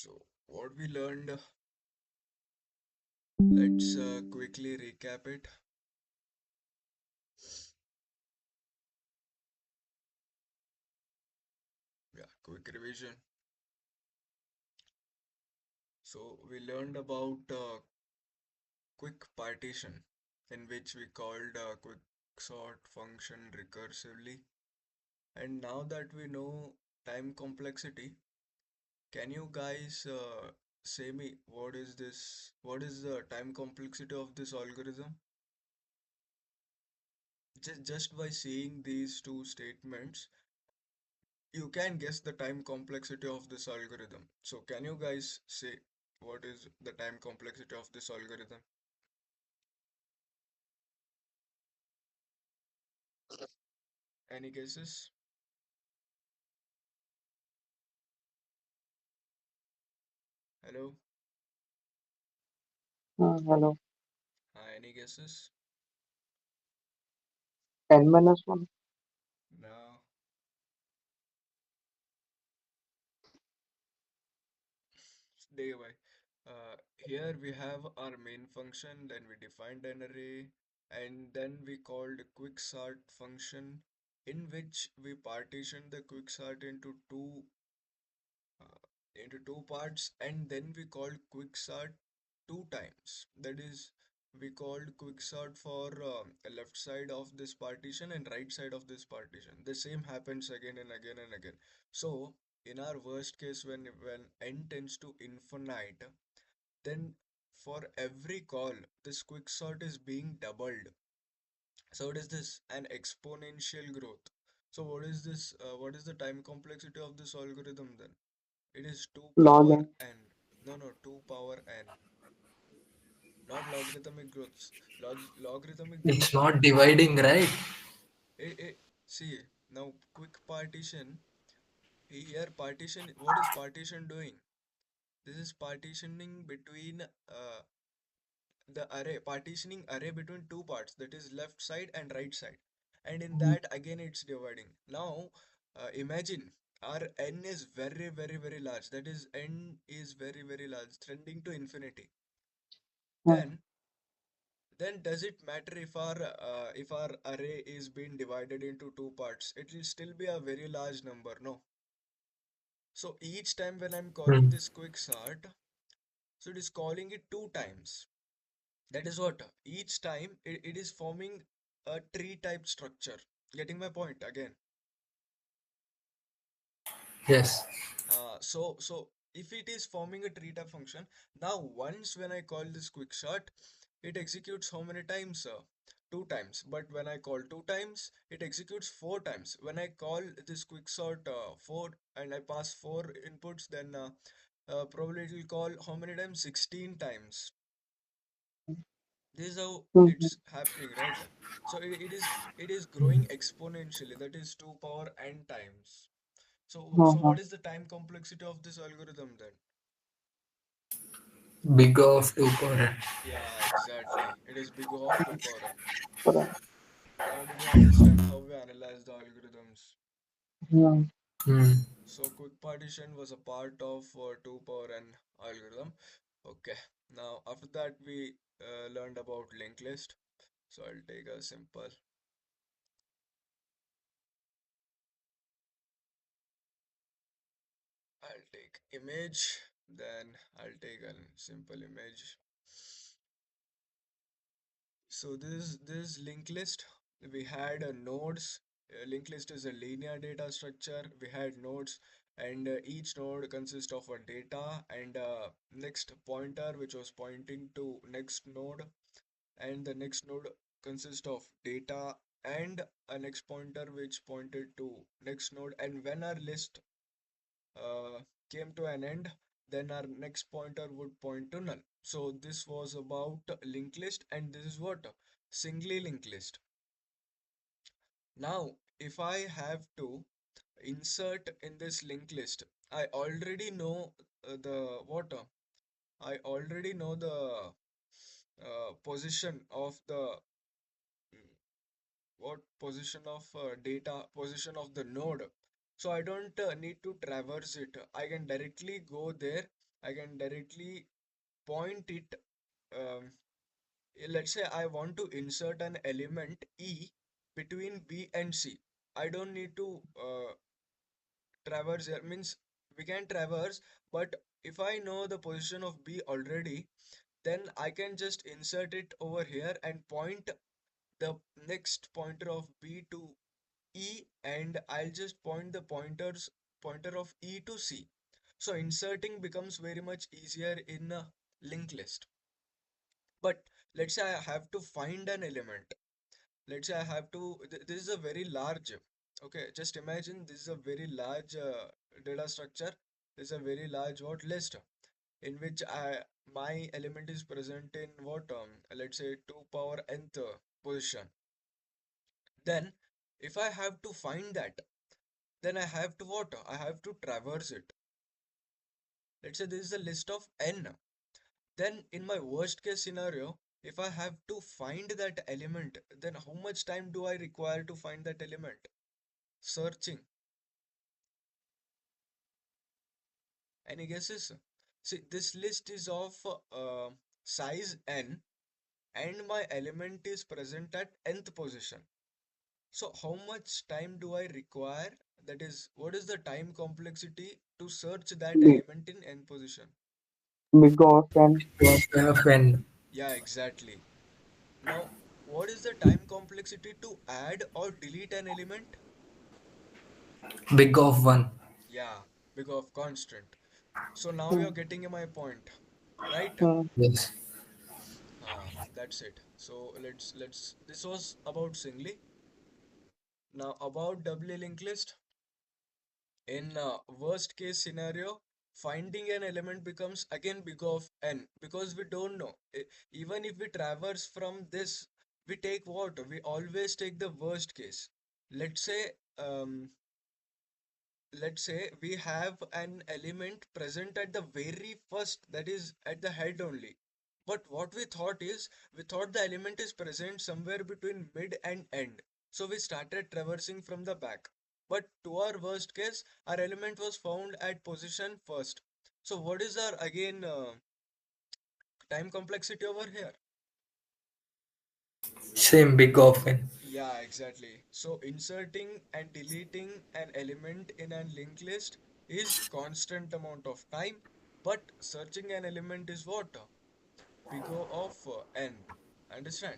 So, what we learned, let's quickly recap it. Yeah, quick revision. So, we learned about quick partition, in which we called quick sort function recursively. And now that we know time complexity, can you guys say me what is this? What is the time complexity of this algorithm? Just by seeing these two statements, you can guess the time complexity of this algorithm. So can you guys say what is the time complexity of this algorithm? Any guesses? Hello? Hello. Any guesses? N minus one. No. Day by. Here we have our main function, then we defined an array, and then we called a quicksort function in which we partitioned the quicksort uh, into two parts, and then we called quicksort two times. That is, we called quicksort for left side of this partition and right side of this partition. The same happens again and again and again. So in our worst case, when n tends to infinite, then for every call, this quicksort is being doubled. So what is this? An exponential growth. So what is this? What is the time complexity of this algorithm then? It is 2 Log power n. n. No, no, 2 power n. Not logarithmic growths. Logarithmic It's growth are not two. dividing, right? See, now quick partition. Here, partition. What is partition doing? This is partitioning between the array, partitioning array between two parts, that is left side and right side. And in that, again, it's dividing. Now, imagine our n is very, very, very large. That is, n is very, very large, trending to infinity. Then does it matter if our array is being divided into two parts? It will still be a very large number, no? So each time when I'm calling Hmm. this quick sort, so it is calling it two times. That is what? Each time it is forming a tree type structure. Getting my point again? Yes. So if it is forming a tree type function, now once when I call this quick sort, it executes how many times? Two times. But when I call two times, it executes four times. When I call this quick sort four and I pass four inputs, then probably it will call how many times? 16 times. This is how it's happening, right? So it is growing exponentially. That is 2 power n times. So what is the time complexity of this algorithm then? Big of 2 power n. Yeah, exactly. It is big O of 2 power n. Correct. Now did you understand how we analyze the algorithms? Hmm. Hmm. So quick partition was a part of 2 power n algorithm. Okay. Now after that we learned about linked list. So I'll take a simple. I'll take image. Then I'll take a simple image. So this linked list. We had nodes. Linked list is a linear data structure. We had nodes, and each node consists of a data and next pointer, which was pointing to next node, and the next node consists of data and a next pointer which pointed to next node. And when our list uh, came to an end, then our next pointer would point to null. So this was about linked list, and this is what? Singly linked list. Now, if I have to insert in this linked list, I already know the what? I already know the position of the what position of data, position of the node. So I don't need to traverse it. I can directly go there I can directly point it. Um, let's say I want to insert an element E between B and C. I don't need to traverse here. Means we can traverse, but if I know the position of B already, then I can just insert it over here and point the next pointer of B to E, and I'll just point the pointer of E to C. So inserting becomes very much easier in a linked list. But let's say I have to find an element. Let's say I have to, this is a very large, okay, just imagine this is a very large data structure. This is a very large what list in which my element is present in what, let's say 2 power nth position. Then if I have to find that, then I have to what? I have to traverse it. Let's say this is a list of n. Then in my worst case scenario, if I have to find that element, then how much time do I require to find that element? Searching. Any guesses? See, this list is of size n, and my element is present at nth position. So how much time do I require? That is, what is the time complexity to search that Big, element in n position? big of and Of n. Yeah, exactly. Now, what is the time complexity to add or delete an element? Big of 1. Yeah, because of constant. So now hmm, you're getting my point, right? hmm, Yes. That's it. So let's this was about singly. Now about doubly linked list. In worst case scenario, finding an element becomes again big of n because we don't know. Even if we traverse from this, we take what? We always take the worst case. Let's say let's say we have an element present at the very first, that is at the head only, but what we thought is, we thought the element is present somewhere between mid and end, so we started traversing from the back. But to our worst case, our element was found at position first. So what is our again time complexity over here? Same big of n. Yeah, exactly. So inserting and deleting an element in a linked list is constant amount of time, but searching an element is what? Big O of n. Understand?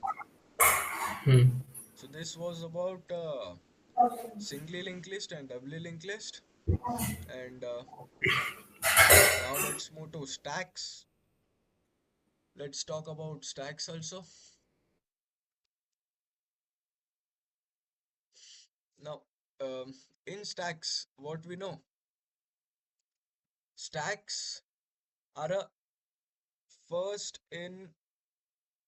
Hmm. So this was about singly linked list and doubly linked list. And now let's move to stacks. Let's talk about stacks also. Now, um, in stacks, what we know, stacks are a first in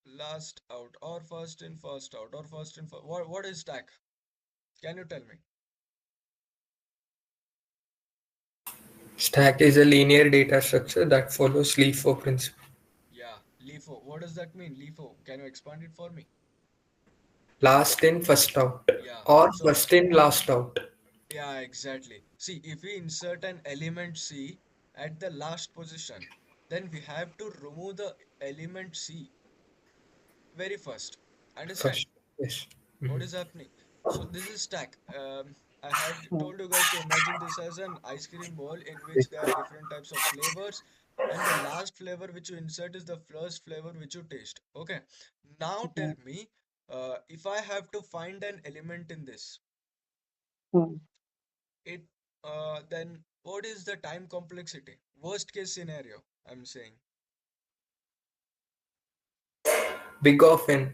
last out, or first in first out, or first in what is stack? Can you tell me? Stack is a linear data structure that follows LIFO principle. Yeah, LIFO. What does that mean? LIFO. Can you expand it for me? Last in, first out. Yeah. Or So, first in, last out. yeah, exactly. See, if we insert an element C at the last position, then we have to remove the element C very first. Understand? First. Yes. What Mhm. is happening? So this is stack. I had hmm, told you guys to imagine this as an ice cream bowl in which Yes. there are different types of flavors, and the last flavor which you insert is the first flavor which you taste. Okay. Now hmm, tell me, if I have to find an element in this, hmm. it then what is the time complexity? Worst case scenario, I'm saying. Big of n.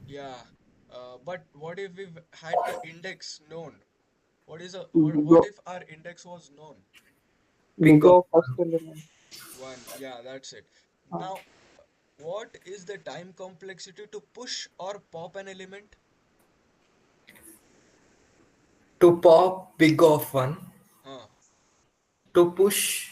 Yeah. But what if we've had the index known? What is a Big what of, if our index was known? Big big of of first 1. element. One, yeah, that's it. Uh, Now, what is the time complexity to push or pop an element? To pop, big of 1. Huh. To push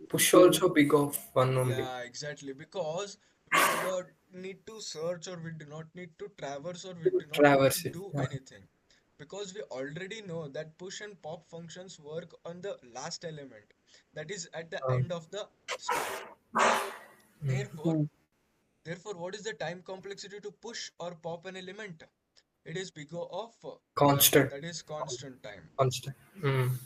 two. also big of 1 only. Yeah, exactly. Because we do not need to search, or we do not need to traverse, or we do not need to Traverse it. do Yeah. anything. Because we already know that push and pop functions work on the last element, that is at the uh, end of the stack. Therefore, Hmm. therefore, what is the time complexity to push or pop an element? It is big O of n, constant. that is constant time. Constant. Mm.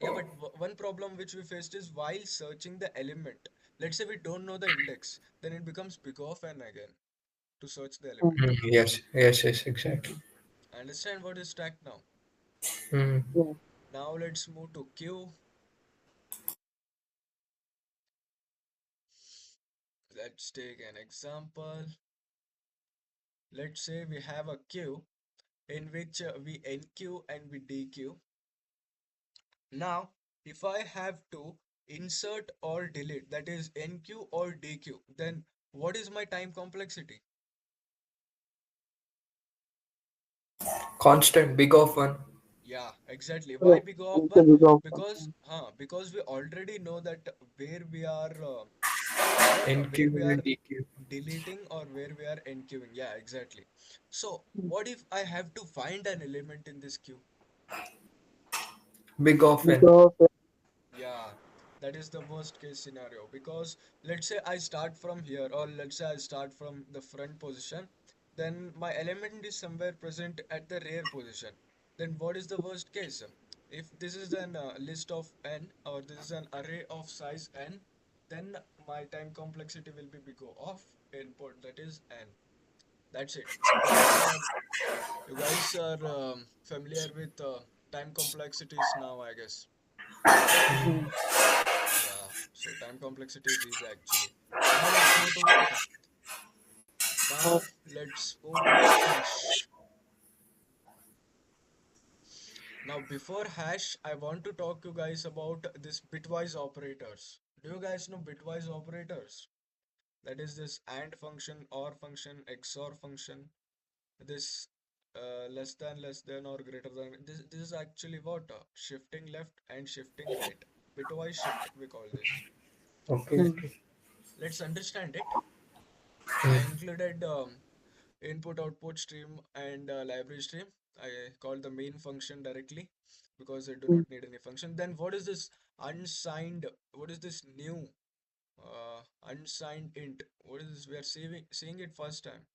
Yeah, but one problem which we faced is while searching the element, let's say we don't know the index, then it becomes big O of n again to search the element. Mm. Yes, yes, yes, exactly. Understand what is stack now? Mm. Yeah. Now let's move to queue. Let's take an example. Let's say we have a queue in which we enqueue and we dequeue. Now, if I have to insert or delete, that is enqueue or dequeue, then what is my time complexity? Constant. Big of one. Yeah, exactly. Why Yeah. we go up It's a one? big option. Because we already know that where we are where NQ we are and DQ. deleting or where we are enqueuing. Yeah, exactly. So what if I have to find an element in this queue? Big of Big N. of Yeah, that is the worst case scenario because let's say I start from here, or let's say I start from the front position, then my element is somewhere present at the rear position. Then what is the worst case? If this is an list of n, or this is an array of size n, then my time complexity will be big O of input, that is n. That's it. You guys are familiar with time complexities now, I guess. hmm. Yeah, so time complexity is easy actually. Now let's move to what? Uh, Now let's move to hash. Now before hash, I want to talk you guys about this bitwise operators. Do you guys know bitwise operators? That is this AND function, OR function, XOR function. This less than or greater than. This is actually what? Shifting left and shifting right. Bitwise shifting we call this. Okay, Okay, hmm. okay. let's understand it. I Mm. included input output stream and library stream. I call the main function directly because I do Hmm. not need any function. Then what is this unsigned? What is this new unsigned int? What is this? We are seeing it first time.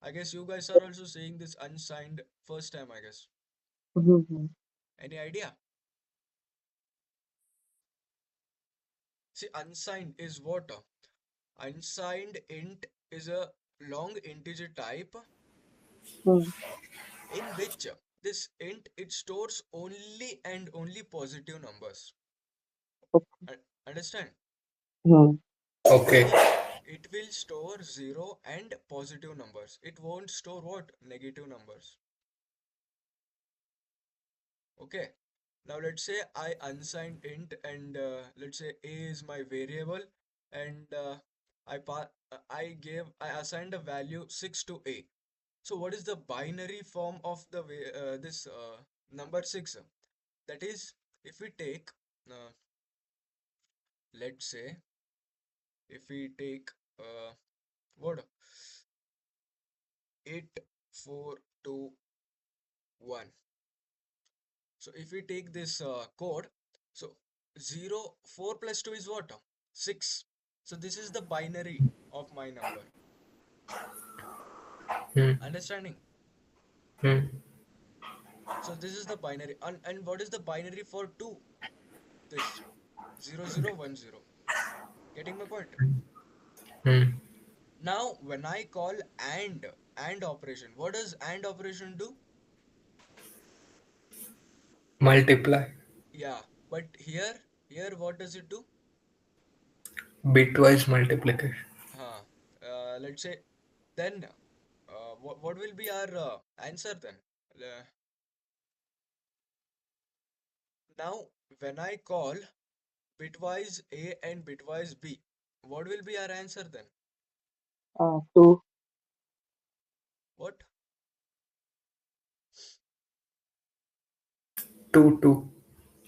I guess you guys are also seeing this unsigned first time, I guess. Hmm. Any idea? See, unsigned is what? Unsigned int is a long integer type Hmm. in which this int it stores only and only positive numbers. Understand? Hmm. Okay. It will store 0 and positive numbers. It won't store what? Negative numbers. Okay. Now let's say I unsigned int and let's say a is my variable and I assigned a value 6 to a. So what is the binary form of the this number 6? That is, if we take uh, let's say if we take what 8421. So if we take this code, so 4 plus 2 is what? 6. So this is the binary of my number. Mm. Understanding? Mm. So this is the binary. And what is the binary for 2? This 0010. Getting my point? Mm. Now when I call and operation, what does and operation do? Multiply. Yeah, but here what does it do? Bitwise multiplication. Huh. Let's say then what will be our answer then? Uh, Now when I call bitwise A and bitwise B, what will be our answer then? Two. What? 2, 2.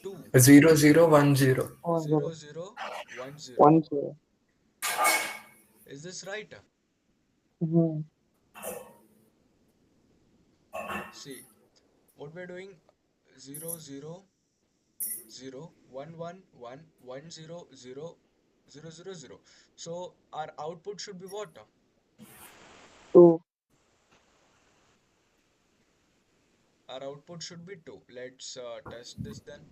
2 0, 0, 1, 0. 0 Zero. 0 1 0. 1 0. Is this right? Hmm. See. what we're doing, 0 0 0 1 1 1 1 0 0 0 0. So our output should be what? 2. Our output should be 2. Let's test this then.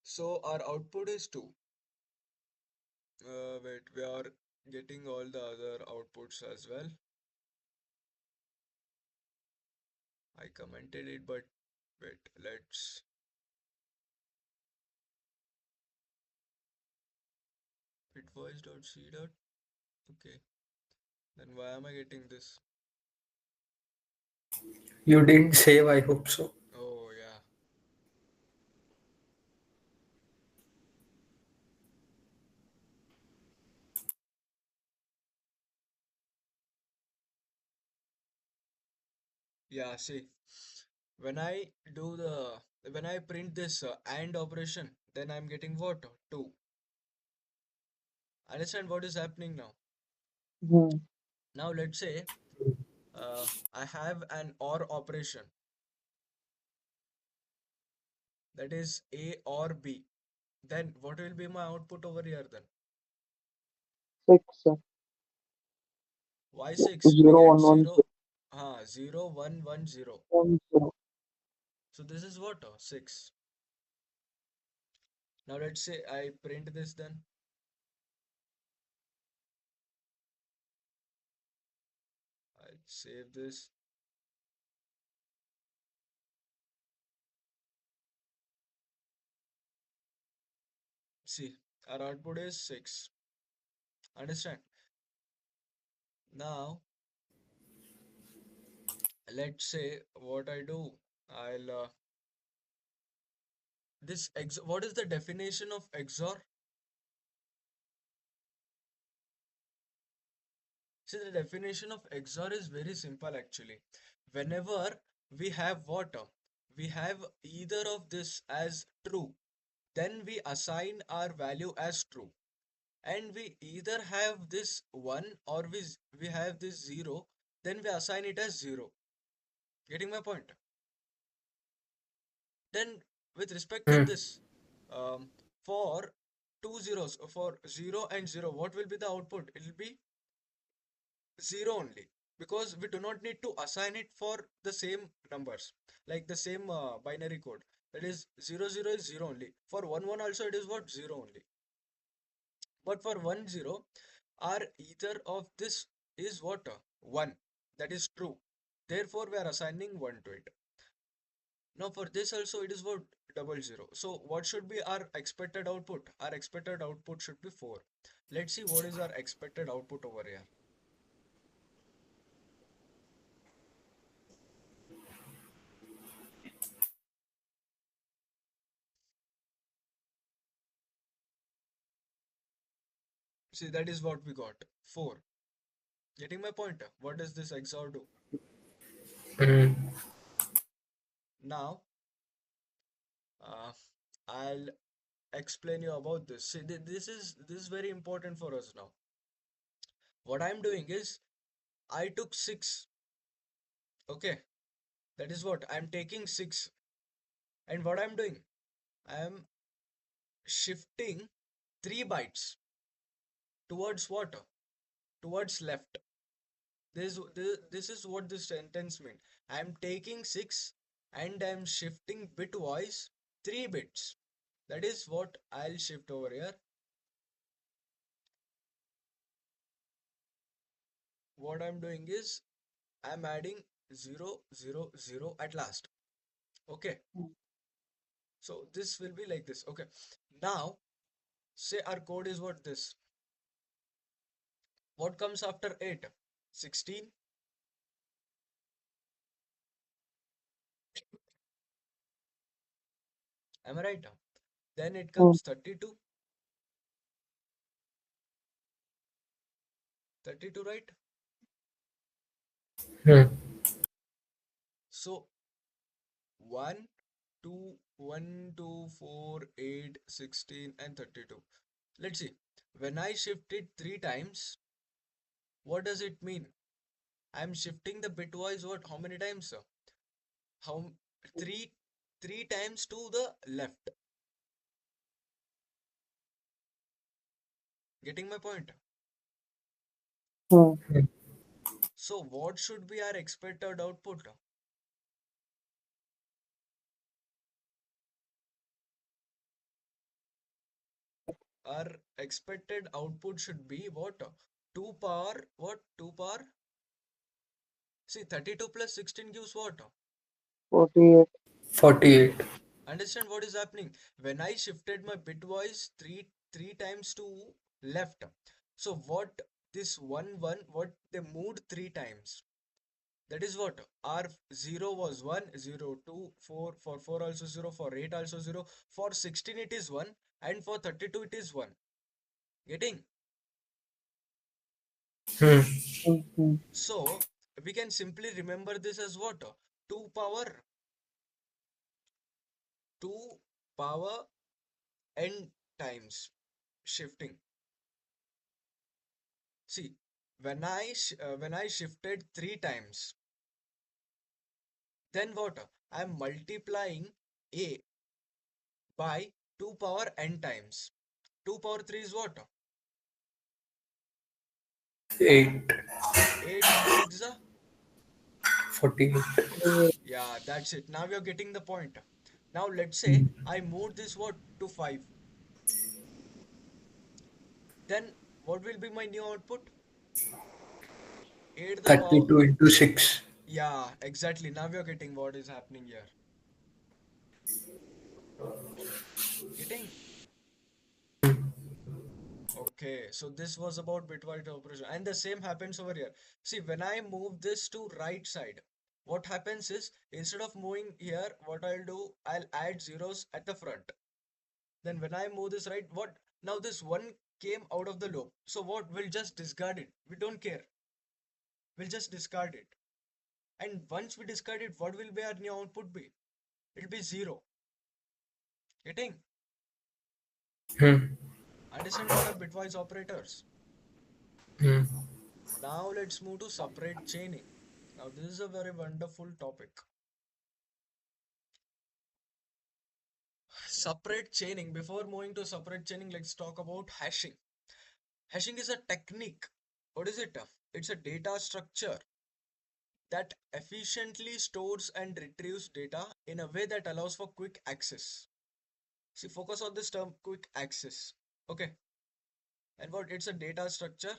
So our output is 2. Wait, we are getting all the other outputs as well. I commented it, but wait, let's. Bitwise.c. Okay, then why am I getting this? You didn't save, I hope so. Oh, yeah. Yeah, see, when I do the when I print this AND operation, then I'm getting what? 2. Understand what is happening now? Hmm. Now let's say I have an OR operation, that is A or B. Then what will be my output over here then? 6. Why 6? We 0 get 1 1 0, 0, 1, 1, 0. 1 0. So this is what? 6. Now let's say I print this then. I'll save this. See, our output is 6. Understand? Now, let's say what I do. I'll this ex what is the definition of XOR? See, the definition of XOR is very simple actually. Whenever we have water, we have either of this as true, then we assign our value as true. And we either have this 1 or we have this 0, then we assign it as 0. Getting my point? Then with respect to Hmm. this, um, for two zeros, for 0 and 0, what will be the output? It will be 0 only, because we do not need to assign it for the same numbers, like the same binary code. That is 0 0 is 0 only. For 1 1 also it is what? 0 only. But for 1 0, our either of this is what? 1. That is true. Therefore, we are assigning 1 to it. Now for this also it is what? Double zero. So what should be our expected output? Our expected output should be 4. Let's see what is our expected output over here. See, that is what we got. 4. Getting my point? What does this XOR do? Hmm. Now, uh, I'll explain you about this. See, this is very important for us now. What I'm doing is I took 6. Okay, that is what I'm taking 6. And what I'm doing, I'm shifting 3 bytes towards what? Towards left. This is what this sentence means. I'm taking 6 and I'm shifting bitwise 3 bits. That is what I'll shift over here. What I'm doing is I'm adding 0 0 0 at last. Okay. So this will be like this. Okay. Now, say our code is what this. What comes after 8? 16. Am I right? Then it Hmm. comes 32. 32, right? Hmm. So 1, 2, 1, 2, 4, 8, 16, and 32. Let's see. When I shift it three times, what does it mean? I'm shifting the bitwise what? How many times, sir? How three three times to the left. Getting my point? Hmm. Hmm. So what should be our expected output? Our expected output should be what? 2 power what? 2 power. See, 32 plus 16 gives what? 48. 48. Understand what is happening? When I shifted my bitwise three times to left. So what this one what they moved three times. That is what R 0 was 1, 0, 2, 4, for 4 also 0, for 8 also 0, for 16 it is 1, and for 32 it is 1. Getting? Hmm. Hmm. So we can simply remember this as what? 2 power 2 power n times shifting. See, when I shifted three times, then what? I'm multiplying a by 2 power n times. 2 power 3 is what? 8. 8 2 6 48. 48. Yeah, that's it. Now you're getting the point. Now let's say Hmm. I moved this what to 5. Then what will be my new output? 8 the power. 32 into 6. Yeah, exactly. Now you're getting what is happening here. Getting? Okay, so this was about bitwise operation. And the same happens over here. See, when I move this to right side, what happens is instead of moving here, what I'll do, I'll add zeros at the front. Then when I move this right, what? Now this one came out of the loop. So what? We'll just discard it. We don't care. We'll just discard it. And once we discard it, what will be our new output be? It'll be 0. Getting? Hmm. Understand what are bitwise operators? Hmm. Now let's move to separate chaining. Now this is a very wonderful topic. Separate chaining. Before moving to separate chaining, let's talk about hashing. Hashing is a technique. What is it? It's a data structure that efficiently stores and retrieves data in a way that allows for quick access. See, focus on this term quick access. Okay. And what it's a data structure,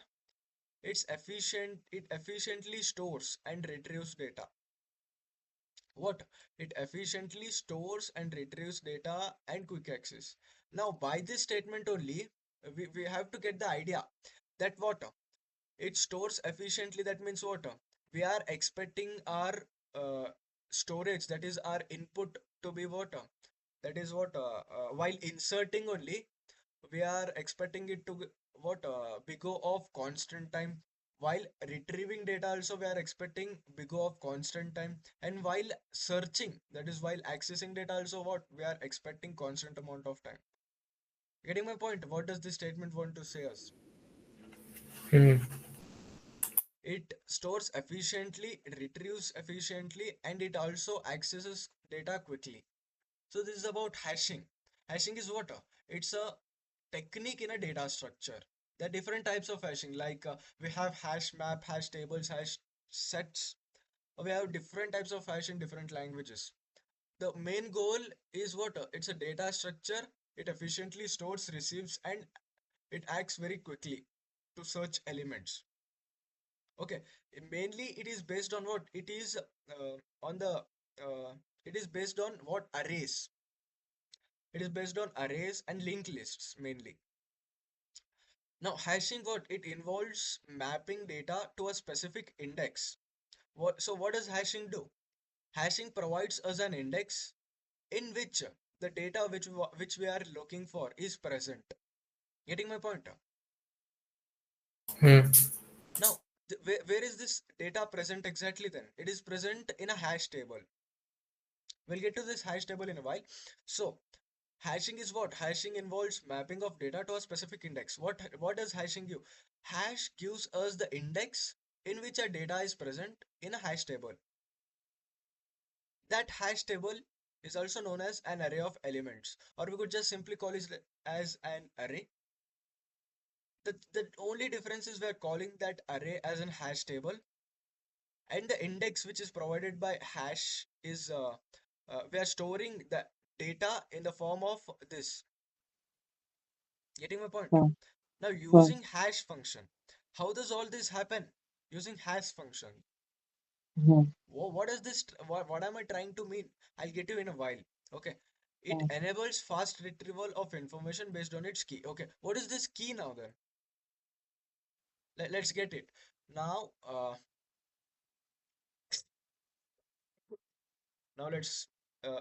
it efficiently stores and retrieves data. What? It efficiently stores and retrieves data and quick access. Now, by this statement only, we have to get the idea that what? It stores efficiently. That means what? We are expecting our uh, storage, that is our input, to be what? That is what, while inserting only, we are expecting it to what big O of constant time, while retrieving data also we are expecting big O of constant time, and while searching, that is while accessing data also, what we are expecting constant amount of time. Getting my point? What does this statement want to say us? Hmm. It stores efficiently, it retrieves efficiently, and it also accesses data quickly. So this is about hashing. Hashing is what? It's a technique in a data structure. There are different types of hashing, like we have hash map, hash tables, hash sets. We have different types of hash in different languages. The main goal is what? It's a data structure. It efficiently stores, receives, and it acts very quickly to search elements. Okay, mainly it is based on what? It is on the it is based on what? Arrays. It is based on arrays and linked lists mainly. Now, hashing what? It involves mapping data to a specific index. What does hashing do? Hashing provides us an index in which the data which we are looking for is present. Getting my point? Hmm. Now, Where is this data present exactly then? It is present in a hash table. We'll get to this hash table in a while. So hashing is what? Hashing involves mapping of data to a specific index. What does hashing give? Hash gives us the index in which a data is present in a hash table. That hash table is also known as an array of elements, or we could just simply call it as an array. The only difference is we're calling that array as an hash table, and the index which is provided by hash is we are storing the data in the form of this. Getting my point? mm, Now mm, using hash function, how does all this happen? Using hash function. mm, What is this? What am I trying to mean? I'll get you in a while. Okay. It mm, enables fast retrieval of information based on its key. Okay. What is this key now then? Let's get it. Now, now let's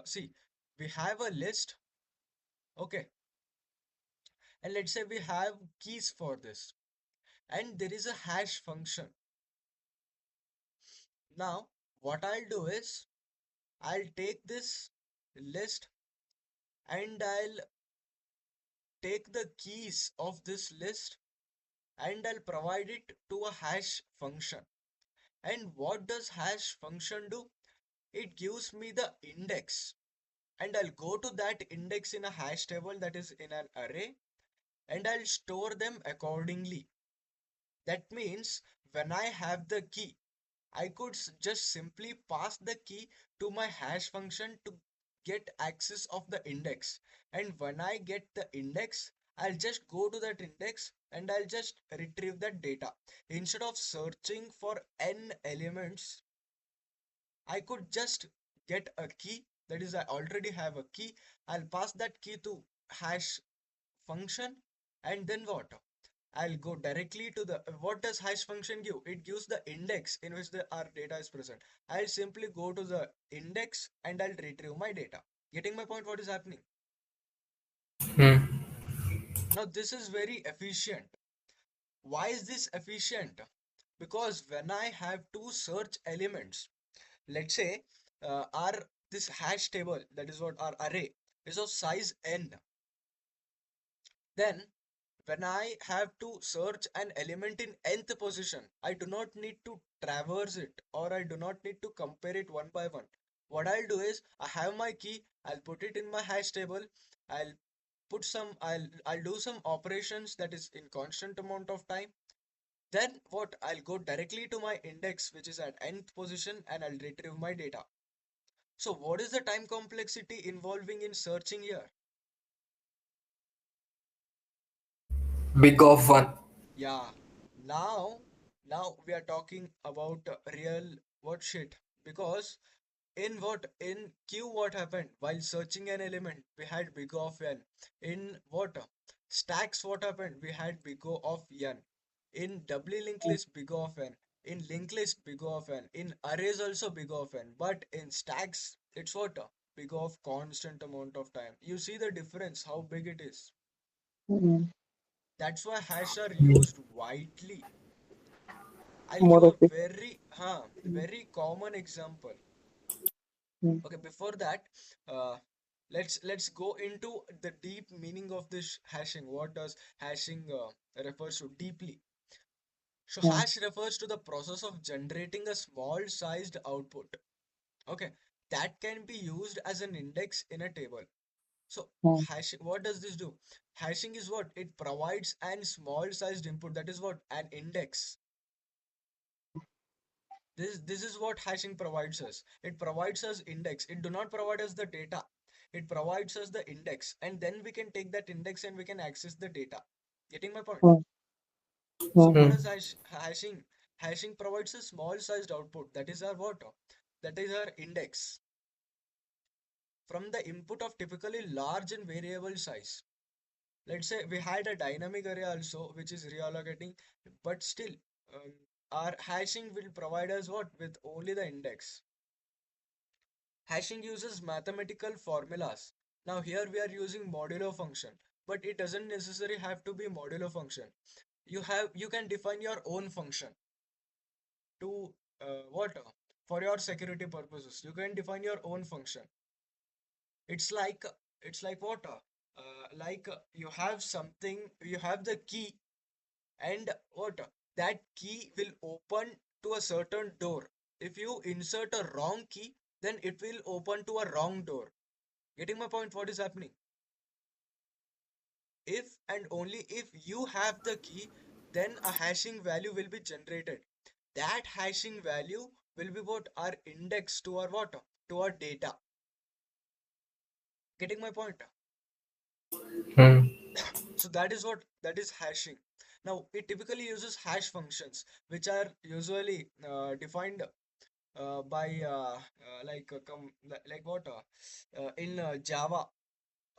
see. We have a list. Okay. And let's say we have keys for this. And there is a hash function. Now, what I'll do is I'll take this list and I'll take the keys of this list and I'll provide it to a hash function. And what does hash function do? It gives me the index and I'll go to that index in a hash table, that is in an array, and I'll store them accordingly. That means when I have the key, I could just simply pass the key to my hash function to get access of the index. And when I get the index, I'll just go to that index and I'll just retrieve that data. Instead of searching for n elements, I could just get a key. That is, I already have a key. I'll pass that key to hash function, and then what? I'll go directly to the what does hash function give? It gives the index in which our data is present. I'll simply go to the index and I'll retrieve my data. Getting my point? What is happening? Hmm. Now this is very efficient. Why is this efficient? Because when I have two search elements, let's say our this hash table, that is what our array is of size n, then when I have to search an element in nth position, I do not need to traverse it or I do not need to compare it one by one. What I'll do is I have my key, I'll put it in my hash table, I'll I'll do some operations that is in constant amount of time. Then what? I'll go directly to my index which is at nth position and I'll retrieve my data. So what is the time complexity involving in searching here? Big of one. Yeah, now now we are talking about real what shit, because in what in Q what happened while searching an element we had big of n. In what stacks what happened we had big O of n. In doubly linked mm, list big O of n. In linked list big O of n. In arrays also big O of n. But in stacks it's what big O of constant amount of time. You see the difference how big it is. mm. That's why hash are used widely. I'll give More a efficient. very common example. Mm, Okay, before that, uh, let's go into the deep meaning of this hashing. What does hashing refers to deeply? So mm, hash refers to the process of generating a small sized output. Okay, that can be used as an index in a table. So mm, hashing, what does this do? Hashing is what? It provides an small sized input. That is what? An index. This is what hashing provides us. It provides us index. It do not provide us the data. It provides us the index, and then we can take that index and we can access the data. Getting my point? mm, So mm, what Hmm. is hashing? Hashing provides a small sized output. That is our what? That is our index from the input of typically large and variable size. Let's say we had a dynamic array also, which is reallocating, but still, um, our hashing will provide us what? With only the index. Hashing uses mathematical formulas. Now here we are using modulo function, but it doesn't necessarily have to be modulo function. You can define your own function. to what for your security purposes. You can define your own function. It's like what you have something, you have the key, and what that key will open to a certain door. If you insert a wrong key, then it will open to a wrong door. Getting my point? What is happening? If and only if you have the key, then a hashing value will be generated. That hashing value will be what our index to our what to our data. Getting my point? Hmm. So that is what that is hashing. Now it typically uses hash functions, which are usually defined by like what in Java,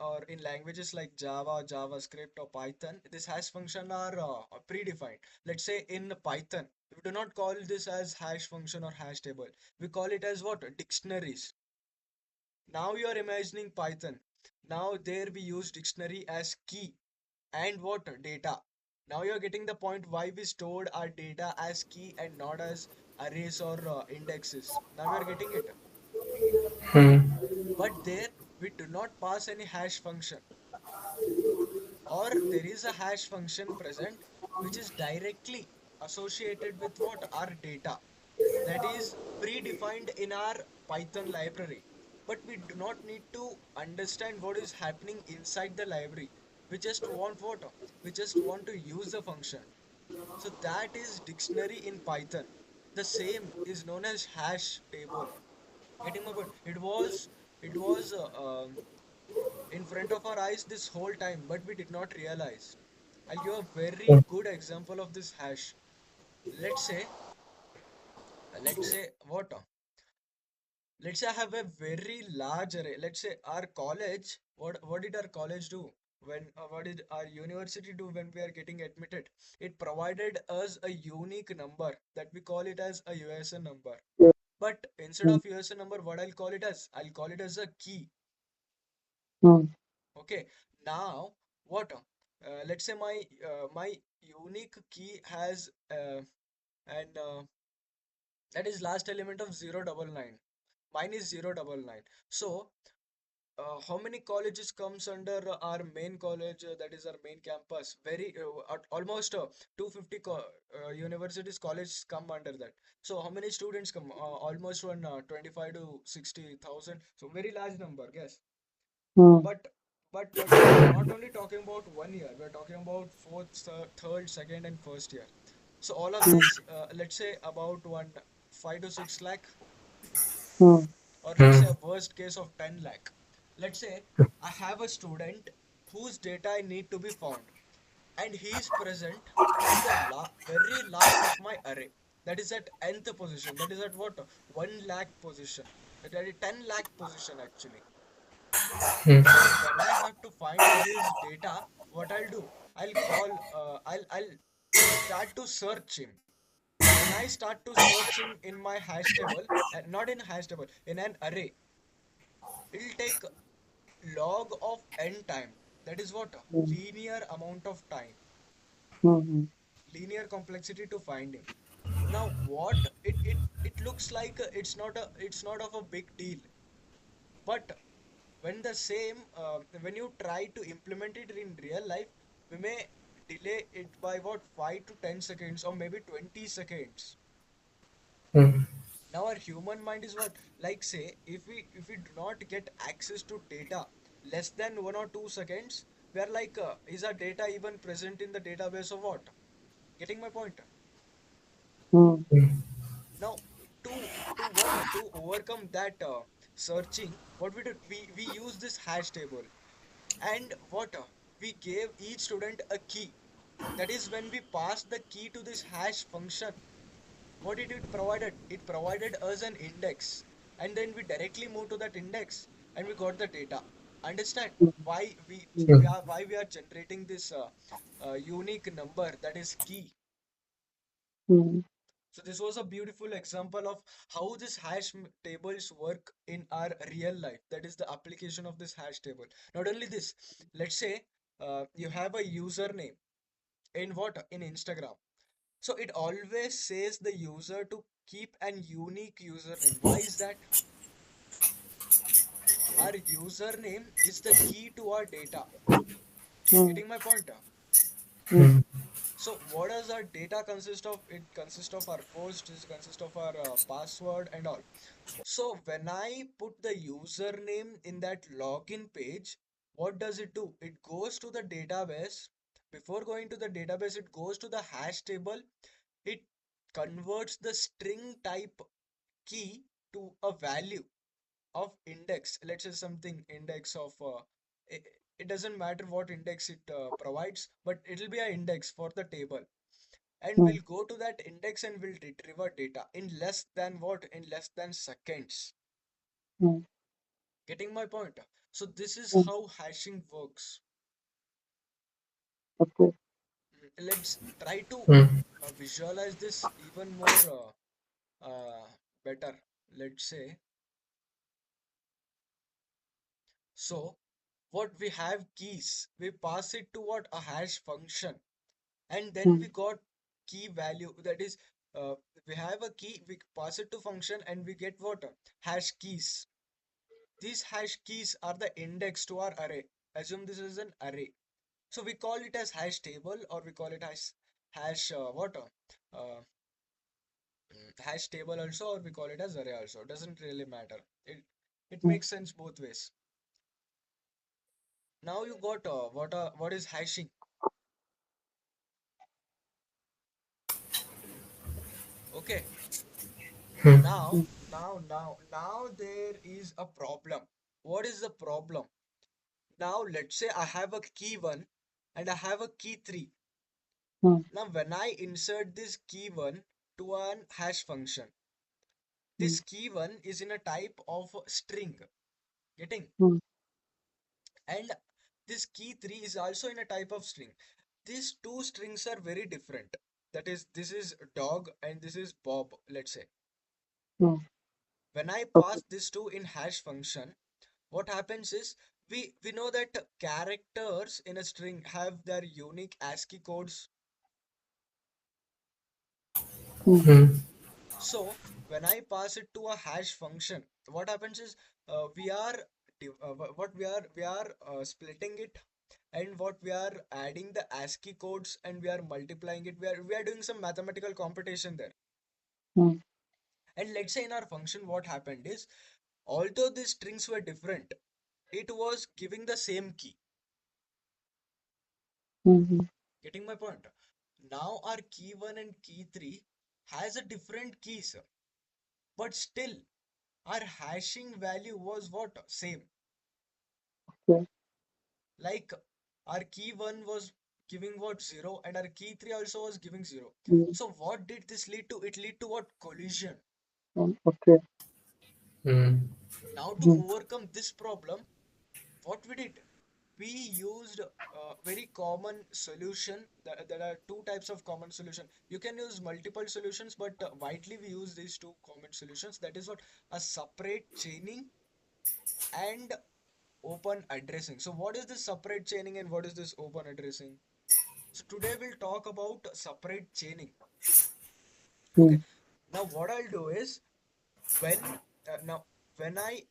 or in languages like Java, JavaScript, or Python. This hash function are predefined. Let's say in Python, we do not call this as hash function or hash table. We call it as what? Dictionaries. Now you are imagining Python. Now there we use dictionary as key and what? Data. Now you're getting the point why we stored our data as key and not as arrays or indexes. Now you're getting it. Hmm. But there we do not pass any hash function, or there is a hash function present which is directly associated with what? Our data, that is predefined in our Python library. But we do not need to understand what is happening inside the library. We just want what? We just want to use the function. So that is dictionary in Python. The same is known as hash table. Getting my point? It was in front of our eyes this whole time, but we did not realize. I'll give a very good example of this hash. Let's say, what? Let's say I have a very large array. Let's say our college. What did our college do? What did our university do when we are getting admitted? It provided us a unique number that we call it as a USN number. But instead mm, of USN number, what I'll call it as? I'll call it as a key. mm, Okay, now what? Let's say my unique key has and that is last element of 099. Mine is 099. So how many colleges comes under our main college? That is our main campus. Very almost 250 universities colleges come under that. So how many students come? Almost one 25 to 60,000. So very large number. Guess. mm, But we are not only talking about 1 year, we are talking about fourth, third, second, and first year. So all of mm, this, let's say about one 5 to 6 lakh, mm, or let's Hmm. say a worst case of 10 lakh. Let's say I have a student whose data I need to be found, and he is present at the very last of my array. That is at nth position. That is at what? 1 lakh position. That is 10 lakh position actually. So when I have to find his data, what I'll do, I'll start to search him. When I start to search him in my hash table, not in hash table, in an array, it'll take log of n time. That is what? mm, Linear amount of time, mm, linear complexity to find him. Now what? It looks like it's not of a big deal, but when you try to implement it in real life, we may delay it by what 5 to 10 seconds or maybe 20 seconds. Hmm. Now our human mind is what, like say if we do not get access to data less than 1 or 2 seconds, we are like is our data even present in the database or what? Getting my point? mm, Now to to overcome that searching, what we did, we use this hash table. And what we gave each student a key. That is when we pass the key to this hash function, what did it provided? It provided us an index, and then we directly moved to that index and we got the data. Understand why we Hmm. are why we are generating this unique number, that is key. mm, So this was a beautiful example of how this tables work in our real life. That is the application of this hash table. Not only this, let's say you have a username in what? In Instagram. So it always says the user to keep an unique username. Why is that? Our username is the key to our data. mm, Getting my point? mm, Hmm. So what does our data consist of? It consists of our post, it consists of our password and all. So when I put the username in that login page, what does it do? It goes to the database. Before going to the database, it goes to the hash table. It converts the string type key to a value of index. Let's say something index of it, it doesn't matter what index it provides, but it'll be an index for the table. And mm, we'll go to that index and we'll retrieve our data in less than what? In less than seconds. mm. Getting my point? So this is Mm. how hashing works. Okay. Let's try to Hmm. visualize this even more better. Let's say, so what we have keys, we pass it to what? A hash function, and then Mm, we got key value. That is, uh, we have a key, we pass it to function, and we get what? Hash keys. These hash keys are the index to our array. Assume this is an array. So we call it as hash table, or we call it as hash what? Hash table also, or we call it as array also. Doesn't really matter. It mm, makes sense both ways. Now you got what is hashing? Okay. Hmm. Now, mm, now there is a problem. What is the problem? Now let's say I have a key 1 and I have a key 3. mm, Now when I insert this key 1 to an hash function, mm, this key 1 is in a type of string. Getting? mm, And this key 3 is also in a type of string. These two strings are very different. That is, this is dog and this is Bob, let's say. mm. When I Okay. pass this to in hash function, what happens is we know that characters in a string have their unique ASCII codes. Mm, Hmm. So when I pass it to a hash function, what happens is we are what we are splitting it, and what we are adding the ASCII codes and we are multiplying it. We are doing some mathematical computation there. mm, And let's say in our function, what happened is, although these strings were different, it was giving the same key. mhm, Getting my point? Now our key 1 and key 3 has a different keys, but still our hashing value was what? Same. okay. Like our key 1 was giving what? 0, and our key 3 also was giving 0. Mm, So what did this lead to? It lead to what? Collision. okay. Hmm. Now to Mm, overcome this problem, what we did? We used a very common solution. There are two types of common solution. You can use multiple solutions, but widely we use these two common solutions. That is what? A separate chaining and open addressing. So what is this separate chaining and what is this open addressing? So today we'll talk about separate chaining. Okay. mm, Now what I'll do is, when now when I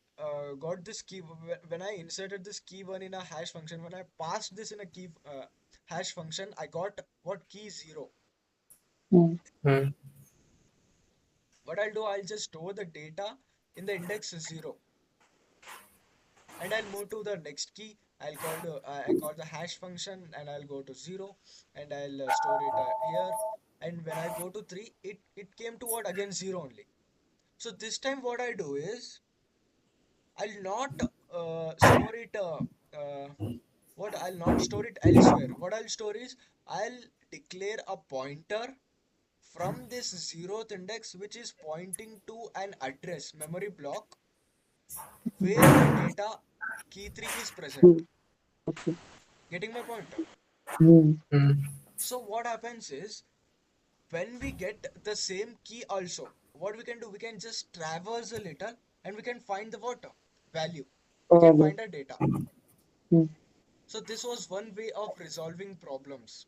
got this key, when I inserted this key 1 in a hash function, when I passed this in a key hash function, I got what? Key 0. mm, Hmm. What I'll do, I'll just store the data in the index 0, and I'll move to the next key. I call the hash function and I'll go to 0, and I'll store it here. And when I go to 3, it came to what? Again 0 only. So this time what I do is, I'll not store it what I'll not store it elsewhere. What I'll store is, I'll declare a pointer from this zeroth index, which is pointing to an address memory block where my data key 3 is present. mm, okay. Getting my point? Mm, Hmm. So what happens is, when we get the same key also, what we can do, we can just traverse a little and we can find the what? Value. We can value. find our data. Mm, So this was one way of resolving problems.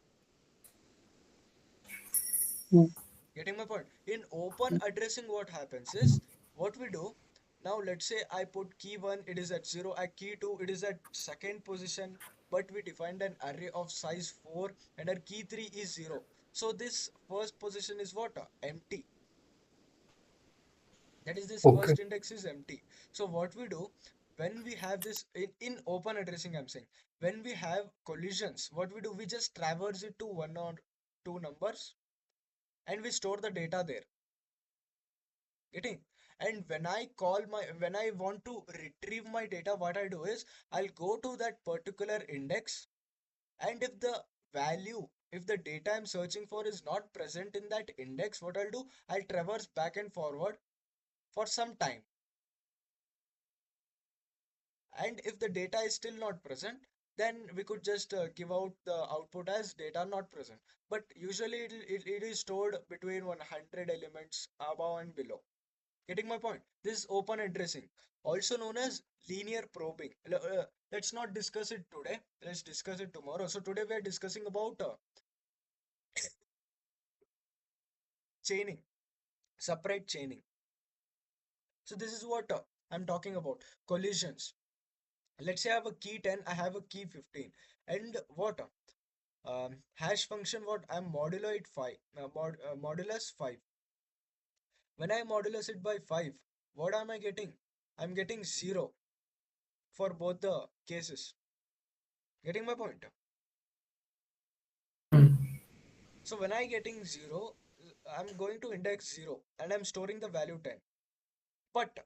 mm. Getting my point? In open addressing, what happens is, what we do now, let's say I put key 1, it is at 0, at key 2, it is at second position, but we defined an array of size 4 and our key 3 is 0. So this first position is what? Empty. That is, this Okay. first index is empty. So what we do when we have this in open addressing, I'm saying, when we have collisions, what we do, we just traverse it to one or two numbers and we store the data there. Getting? And when I want to retrieve my data, what I do is I'll go to that particular index, and if the data I'm searching for is not present in that index, what I'll do, I'll traverse back and forward for some time. And if the data is still not present, then we could just give out the output as data not present. But usually it is stored between 100 elements above and below. Getting my point? This is open addressing, also known as linear probing. Let's not discuss it today. Let's discuss it tomorrow. So today we are discussing about chaining, separate chaining. So this is what I'm talking about. Collisions. Let's say I have a key 10, I have a key 15, and what? Hash function, what I'm modulo it 5, modulus 5. When I modulus it by 5, what am I getting? I'm getting 0 for both the cases. Getting my point? Hmm. So when I getting 0, I'm going to index 0 and I'm storing the value 10. But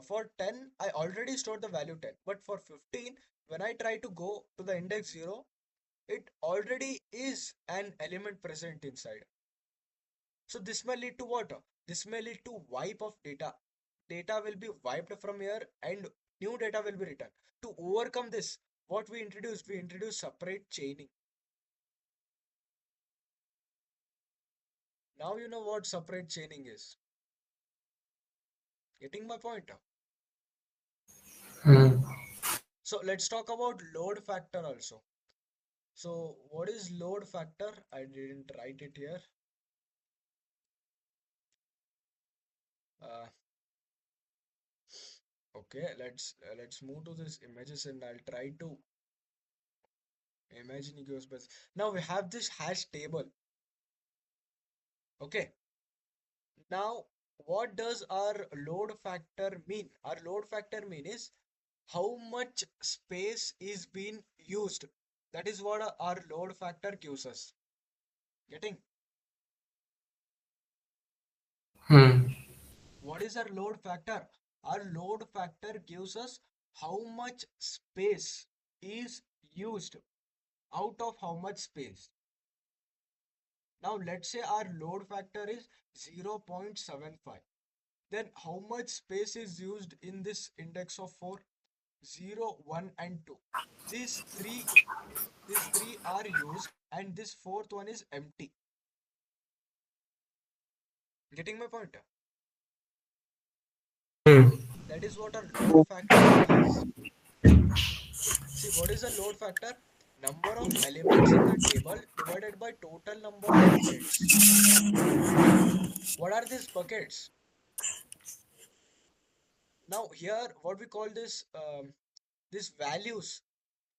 for 10, I already stored the value 10. But for 15, when I try to go to the index 0, it already is an element present inside. So this may lead to what? This may lead to wipe of data. Data will be wiped from here and new data will be written. To overcome this, what we introduced? We introduced separate chaining. Now you know what separate chaining is. Getting my point? Hmm. So let's talk about load factor also. So what is load factor? I didn't write it here. Uh, okay, let's move to this images and I'll try to imagine equals. Now we have this hash table. Okay. Now what does our load factor mean? Our load factor mean is how much space is being used. That is what our load factor gives us. Getting? Hmm. What is our load factor? Our load factor gives us how much space is used out of how much space. Now let's say our load factor is 0.75. Then how much space is used in this index of 4? 0, 1 and 2. These three these three are used and this fourth one is empty. Getting my point? Hmm. That is what our load factor is. See, what is the load factor? Number of elements in the table divided by total number of buckets. What are these buckets? Now here, what we call this values,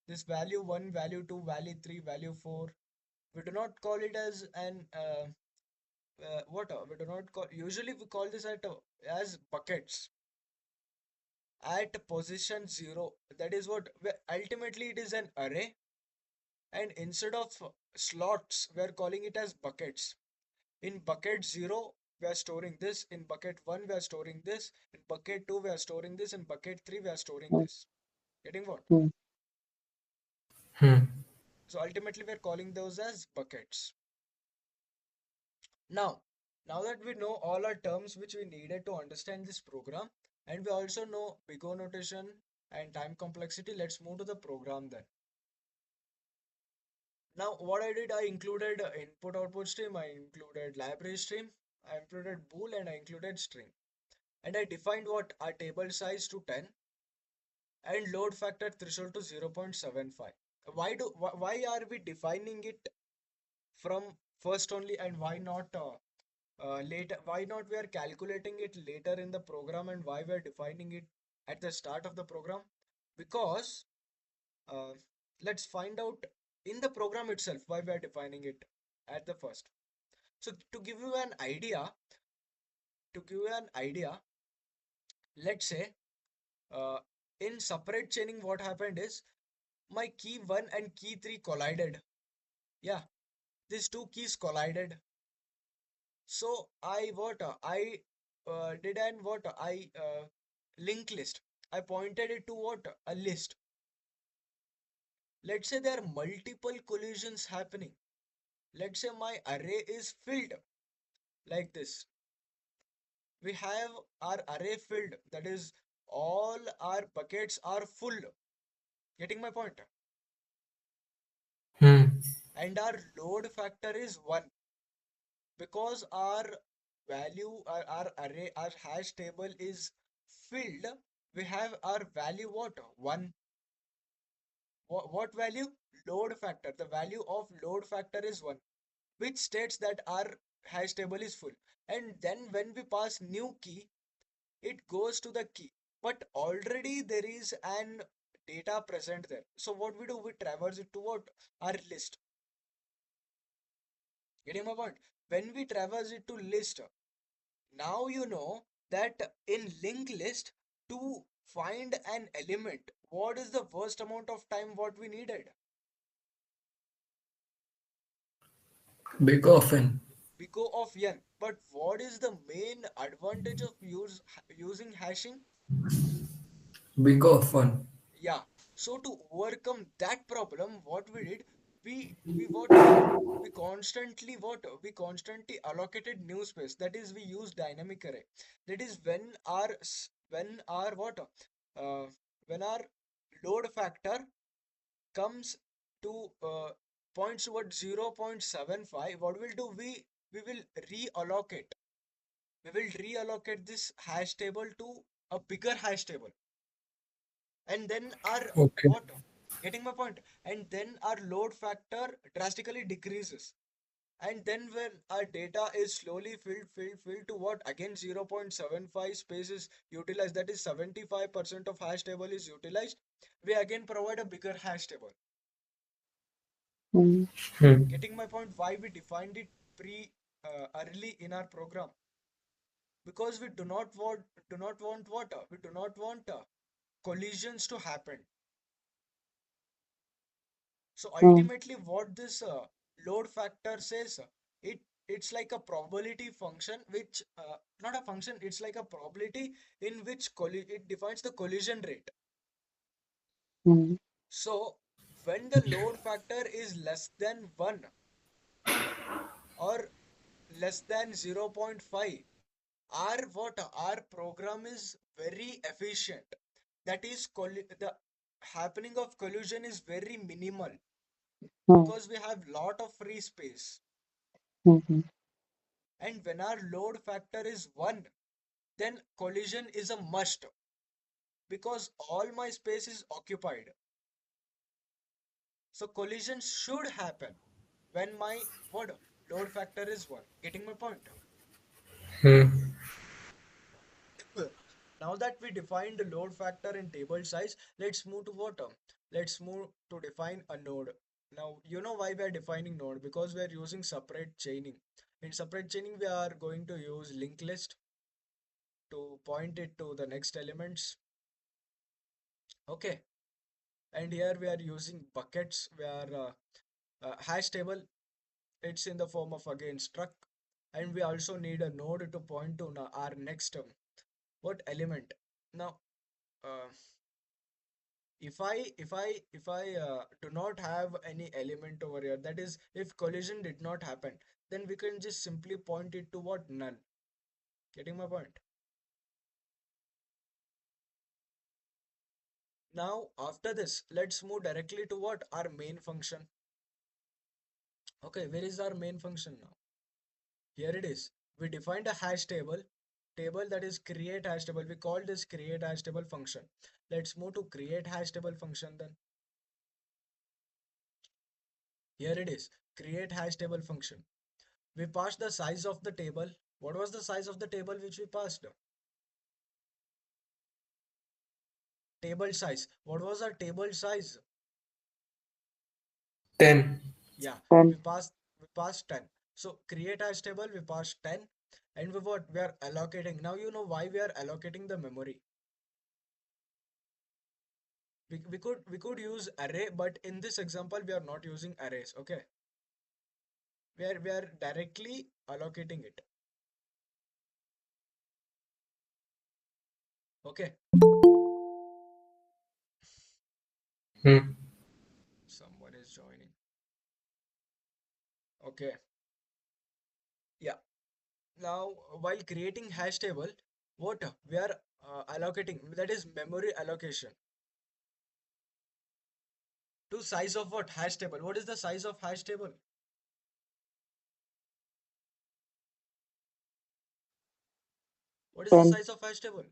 this value 1, value 2, value 3, value 4. We do not call it as an what? We do not call. Usually we call this as buckets at position 0. That is what. Ultimately, it is an array, and instead of slots, we are calling it as buckets. In bucket 0, we are storing this. In bucket 1, we are storing this. In bucket 2, we are storing this. In bucket 3, we are storing this. Getting what? Hmm. So ultimately, we are calling those as buckets. Now, now that we know all our terms which we needed to understand this program, and we also know big O notation and time complexity, let's move to the program then. Now, what I did, I included input output stream, I included library stream, I included bool, and I included string. And I defined what our table size to 10 and load factor threshold to 0.75. Why are we defining it from first only and why not later, why not we are calculating it later in the program, and why we are defining it at the start of the program? Because uh, let's find out in the program itself why we are defining it at the first. So to give you an idea, let's say uh, in separate chaining, what happened is my key 1 and key 3 collided. Yeah, these two keys collided. So I did and what I link list. I pointed it to what a list. Let's say there are multiple collisions happening. Let's say my array is filled like this. We have our array filled. That is, all our buckets are full. Getting my point? Hmm. And our load factor is 1 because our array, our hash table is filled. We have our value what? 1. What value? Load factor. The value of load factor is 1, which states that our hash table is full. And then when we pass new key, it goes to the key. But already there is an data present there. So what we do? We traverse it to what? Our list. Getting my point? When we traverse it to list, now you know that in linked list, to find an element, what is the worst amount of time what we needed? Big often. Big O of n. But what is the main advantage of using hashing? Big often. Yeah. So to overcome that problem, what we did, we what we constantly allocated new space. That is, we use dynamic array. That is when our what uh, when our load factor comes to points towards 0.75, what we'll do, we will reallocate this hash table to a bigger hash table, and then our Okay. what getting my point, and then our load factor drastically decreases. And then when our data is slowly filled to what, again 0.75 space is utilized, that is 75% of hash table is utilized, we again provide a bigger hash table. mm, Hmm. Getting my point, why we defined it pre early in our program? Because we do not want water, we do not want collisions to happen. So mm, ultimately, what this load factor says, it's like a probability function, which not a function. It's like a probability in which it defines the collision rate. mm, So when the load factor is less than 1 or less than 0.5, our program is very efficient. That is, the happening of collision is very minimal mm, because we have lot of free space. mm, And when our load factor is 1, then collision is a must because all my space is occupied. So collision should happen when my what load factor is 1. Getting my point? Hmm. Now that we defined the load factor and table size, let's move to what? Let's move to define a node. Now, you know why we are defining node? Because we are using separate chaining. In separate chaining, we are going to use linked list to point it to the next elements. Okay. And here we are using buckets where hash table, it's in the form of again struct, and we also need a node to point to our next what element. Now uh, if I do not have any element over here, that is, if collision did not happen, then we can just simply point it to what, none. Getting my point? Now after this, let's move directly to what, our main function. Okay, where is our main function now? Here it is. We defined a hash table that is create hash table. We call this create hash table function. Let's move to create hash table function then. Here it is. Create hash table function. We pass the size of the table. What was the size of the table which we passed? Table size. What was our table size? 10. Yeah, Ten. we passed 10. So create hash table, we passed 10. And we what? We are allocating. Now you know why we are allocating the memory. We could use array, but in this example we are not using arrays. Okay. We are directly allocating it. Okay. Hmm. Someone is joining. Okay. Yeah. Now, while creating hash table, what we are allocating, that is memory allocation to size of what? Hash table. What is the size of hash table? What is the 10. size of hash table?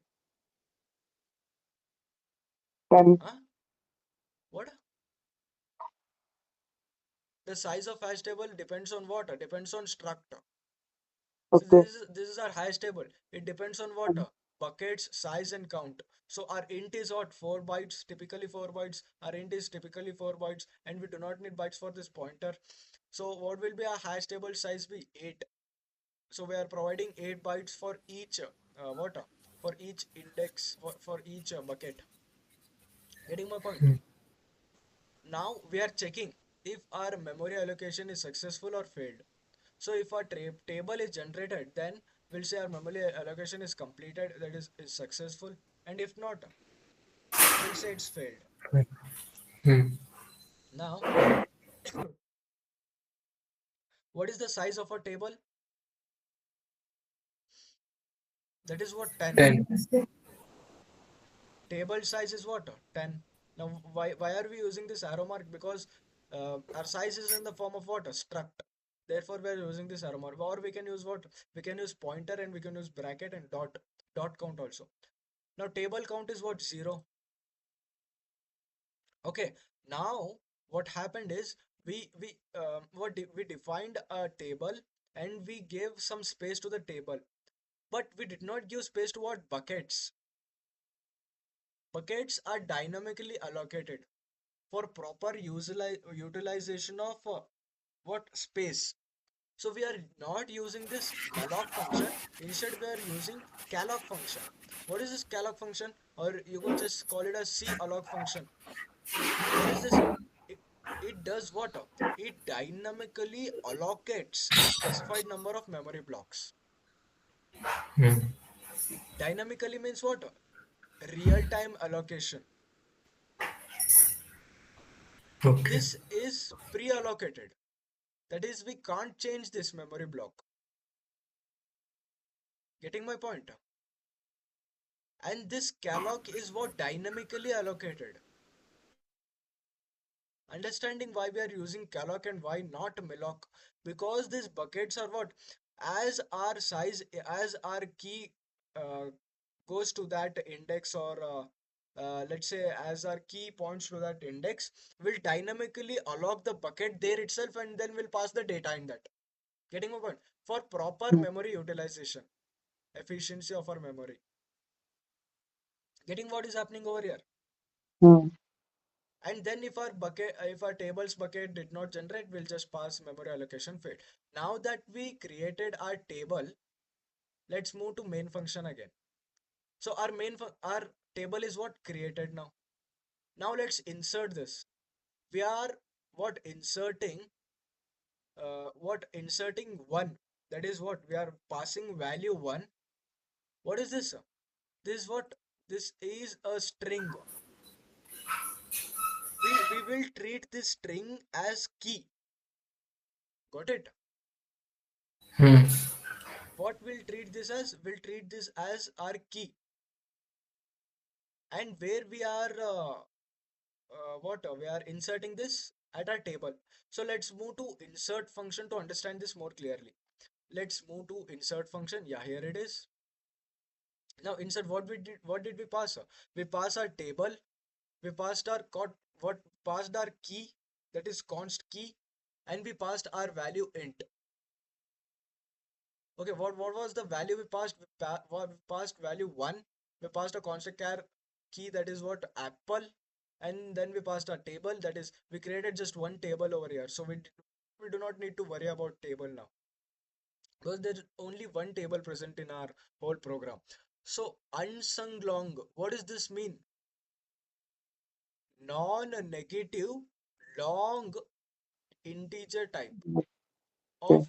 10. Huh? What? The size of hash table depends on what? Depends on struct. So Okay. this is our hash table. It depends on what? Buckets, size, and count. So our int is what? 4 bytes, typically 4 bytes. Our int is typically 4 bytes, and we do not need bytes for this pointer. So what will be our hash table size be? 8. So we are providing 8 bytes for each what? For each index, for each bucket. Getting my point? Now we are checking if our memory allocation is successful or failed. So if our table is generated, then we'll say our memory allocation is completed, that is successful. And if not, we'll say it's failed. Hmm. Now, what is the size of a table? That is what? 10. 10. Table size is what? 10. Now, why are we using this arrow mark? Because our size is in the form of what? A struct. Therefore, we are using this arrow mark. Or we can use what? We can use pointer, and we can use bracket and dot count also. Now, table count is what? 0. Okay. Now, what happened is we defined a table, and we gave some space to the table, but we did not give space to what? Buckets. Buckets are dynamically allocated for proper utilization of what? Space. So we are not using this malloc function. Instead, we are using calloc function. What is this calloc function? Or you could just call it a calloc function. What is this? It, it does what? It dynamically allocates a specified number of memory blocks. Hmm. Dynamically means what? Real-time allocation. Okay. This is pre-allocated. That is, we can't change this memory block. Getting my point? And this calloc is what? Dynamically allocated. Understanding why we are using calloc and why not malloc, because these buckets are what? As our size, as our key uh, goes to that index, or let's say as our key points to that index, will dynamically alloc the bucket there itself, and then we'll pass the data in that. Getting my point? For proper Hmm. memory utilization, efficiency of our memory. Getting what is happening over here? Hmm. And then if our tables bucket did not generate, we'll just pass memory allocation failed. Now that we created our table, let's move to main function again. So our table is what? Created now. Now let's insert this. We are what? Inserting 1. That is what? We are passing value 1. What is this? This is what? This is a string. We will treat this string as key. Got it? Hmm. What we'll treat this as? We'll treat this as our key, and where we are we are inserting this at our table. So let's move to insert function to understand this more clearly. Let's move to insert function. Yeah, here it is. Now insert, what did we pass? We pass our table, we passed our what passed our key, that is const key, and we passed our value int. Okay, what was the value we passed? We passed value 1. We passed a constant char key, that is what, apple, and then we passed a table, that is we created just one table over here. So we do not need to worry about table now because there's only one table present in our whole program. So unsung long, what does this mean? Non-negative long integer type Okay. of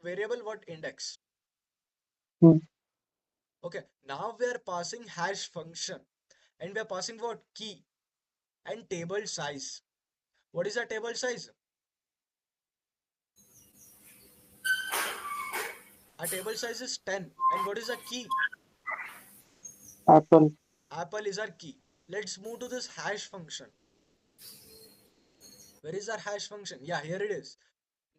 variable what index. Hmm. Okay, now we are passing hash function and we are passing what key and table size. What is our table size? Our table size is 10. And what is our key? Apple. Apple is our key. Let's move to this hash function. Where is our hash function? Yeah, here it is.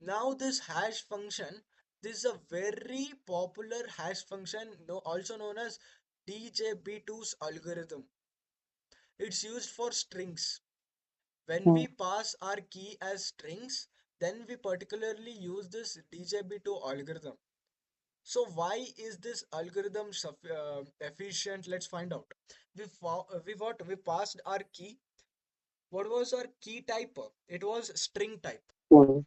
Now this hash function, this is a very popular hash function, also known as DJB2's algorithm. It's used for strings. When Hmm. we pass our key as strings, then we particularly use this DJB2 algorithm. So why is this algorithm efficient? Let's find out. We passed our key. What was our key type? It was string type. Hmm.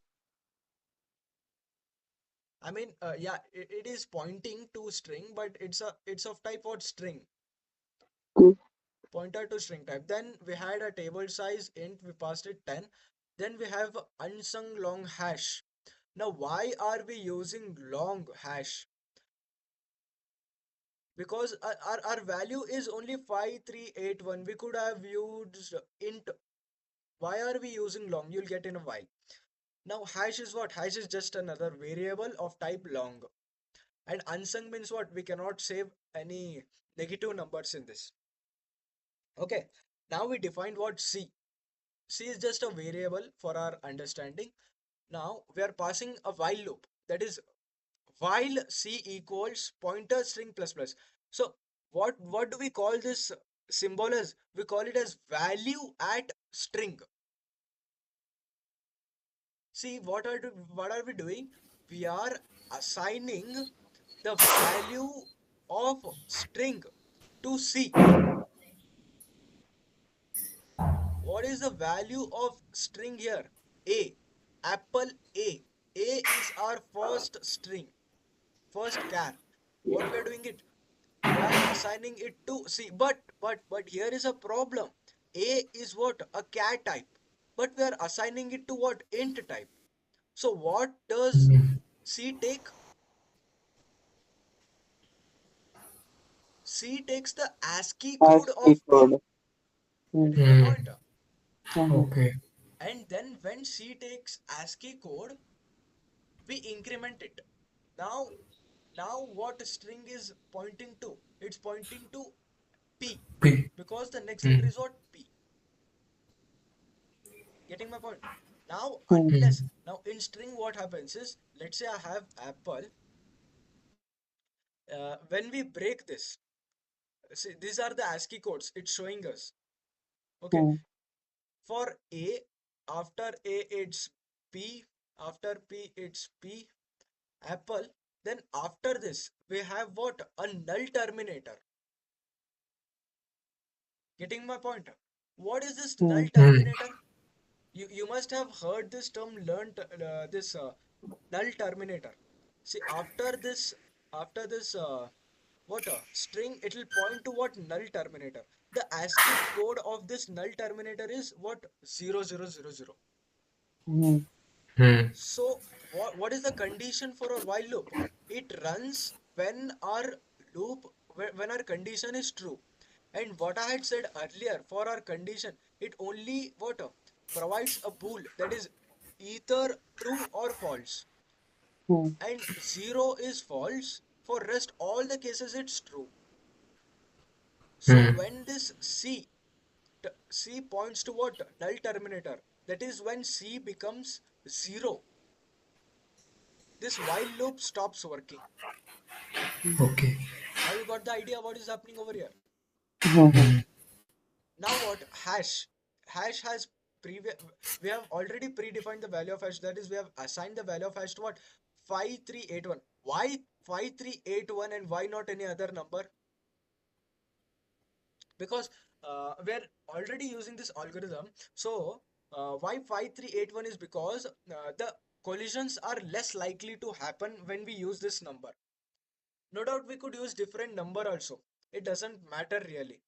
I mean, yeah, it is pointing to string, but it's of type what string, Okay. pointer to string type. Then we had a table size int. We passed it 10. Then we have unsung long hash. Now, why are we using long hash? Because our value is only 5381. We could have used int. Why are we using long? You'll get in a while. Now hash is what? Hash is just another variable of type long. And unsung means what? We cannot save any negative numbers in this. Okay. Now we defined what C. C is just a variable for our understanding. Now we are passing a while loop. That is while C equals pointer string plus plus. So what do we call this symbol as? We call it as value at string. See what are we doing? We are assigning the value of string to C. What is the value of string here? A. Apple A. A is our first string, first char. What we are doing it? We are assigning it to C. But here is a problem. A is what? A char type. But we are assigning it to what? Int type. So what does Hmm. C take? C takes the ASCII code ASCII of P. code. Hmm. Getting my point? Hmm. Okay. And then when C takes ASCII code, we increment it. Now, now what string is pointing to? It's pointing to P P. because the next letter Hmm. is what? P. Getting my point? Now, Hmm. unless, Hmm. now in string what happens is, let's say I have apple. When we break this, see, these are the ASCII codes it's showing us. Okay, Hmm. for A, after A it's P, after P it's P, apple. Then after this, we have what? A null terminator. Getting my point? What is this null Hmm. Hmm. terminator? You must have heard this term, learned this null terminator. See, after this what string, it will point to what? Null terminator. The ASCII code of this null terminator is what? 0000. Hmm. Hmm. So what is the condition for a while loop? It runs when our when our condition is true. And what I had said earlier, for our condition, it only what provides a bool, that is either true or false. Hmm. And 0 is false. For rest all the cases it's true. So Hmm. when this C points to what? Null terminator. That is when C becomes 0. This while loop stops working. Okay. Now you got the idea what is happening over here. Hmm. Hmm. Now what? Hash has previous. We have already predefined the value of hash. That is, we have assigned the value of hash to what? 5381. Why 5381 and why not any other number? Because we're already using this algorithm. So why 5381 is because the collisions are less likely to happen when we use this number. No doubt we could use different number also. It doesn't matter really.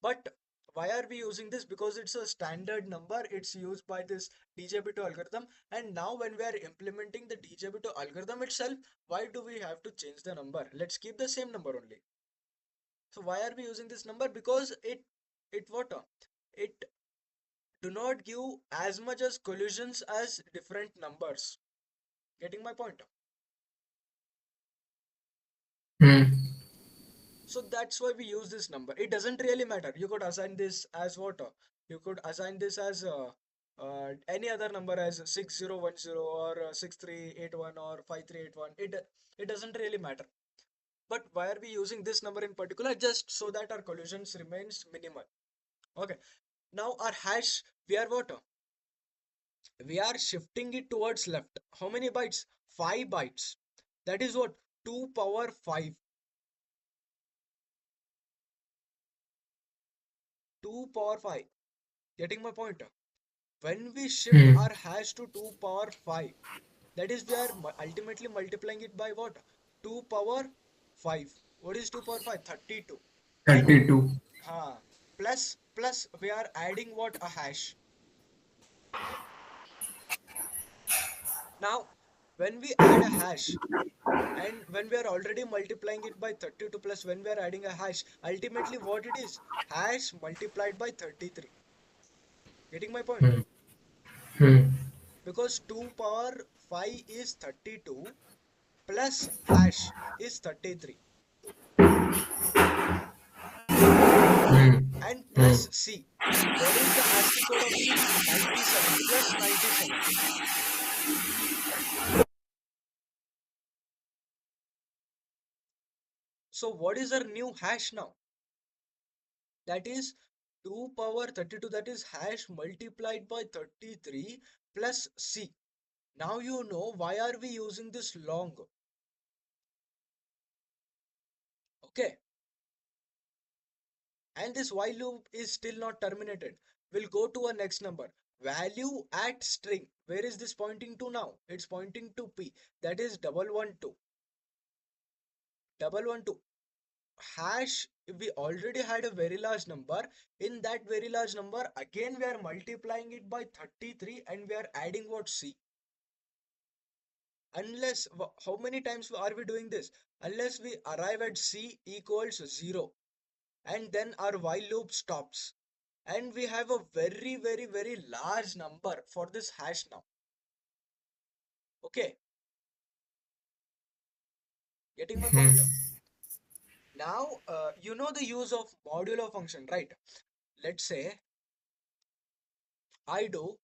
But why are we using this? Because it's a standard number. It's used by this DJB2 algorithm. And now when we are implementing the DJB2 algorithm itself, why do we have to change the number? Let's keep the same number only. So why are we using this number? Because it what? It do not give as much as collisions as different numbers. Getting my point? Hmm. So that's why we use this number. It doesn't really matter. You could assign this as what? You could assign this as any other number as 6010 or 6381 or 5381. It doesn't really matter. But why are we using this number in particular? Just so that our collisions remains minimal. Okay. Now our hash, we are what? We are shifting it towards left. How many bytes? 5 bytes. That is what? 2 power 5. 2 power 5. Getting my point? When we shift Hmm. our hash to 2 power 5, that is we are ultimately multiplying it by what? 2 power 5. What is 2 power 5? 32. And 32. plus we are adding what? A hash. Now, when we add a hash, and when we are already multiplying it by 32 plus when we are adding a hash, ultimately what it is? Hash multiplied by 33. Getting my point? Hmm. Hmm. Because 2 power 5 is 32 plus hash is 33 and Hmm. plus C. What is the ASCII code of C? 97 plus 97. So what is our new hash now? That is 2 power 32, that is hash multiplied by 33 plus C. Now you know why are we using this long. Okay. And this while loop is still not terminated. We'll go to a next number. Value at string. Where is this pointing to now? It's pointing to P. That is 112. 112. Hash, we already had a very large number. In that very large number, again we are multiplying it by 33 and we are adding what? C. Unless, how many times are we doing this? Unless we arrive at C equals 0 and then our while loop stops. And we have a very large number for this hash now. Okay, getting my point? Now, you know the use of modulo function, right? Let's say I do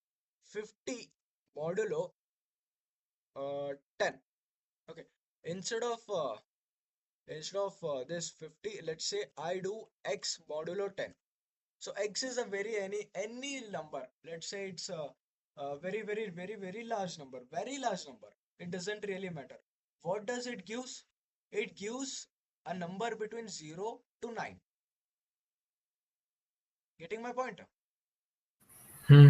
50 modulo 10. Okay, instead of this 50, let's say I do x modulo 10. So x is a any number. Let's say it's a very large number. Very large number. It doesn't really matter. What does it gives? It gives a number between 0 to 9. Getting my point? Hmm.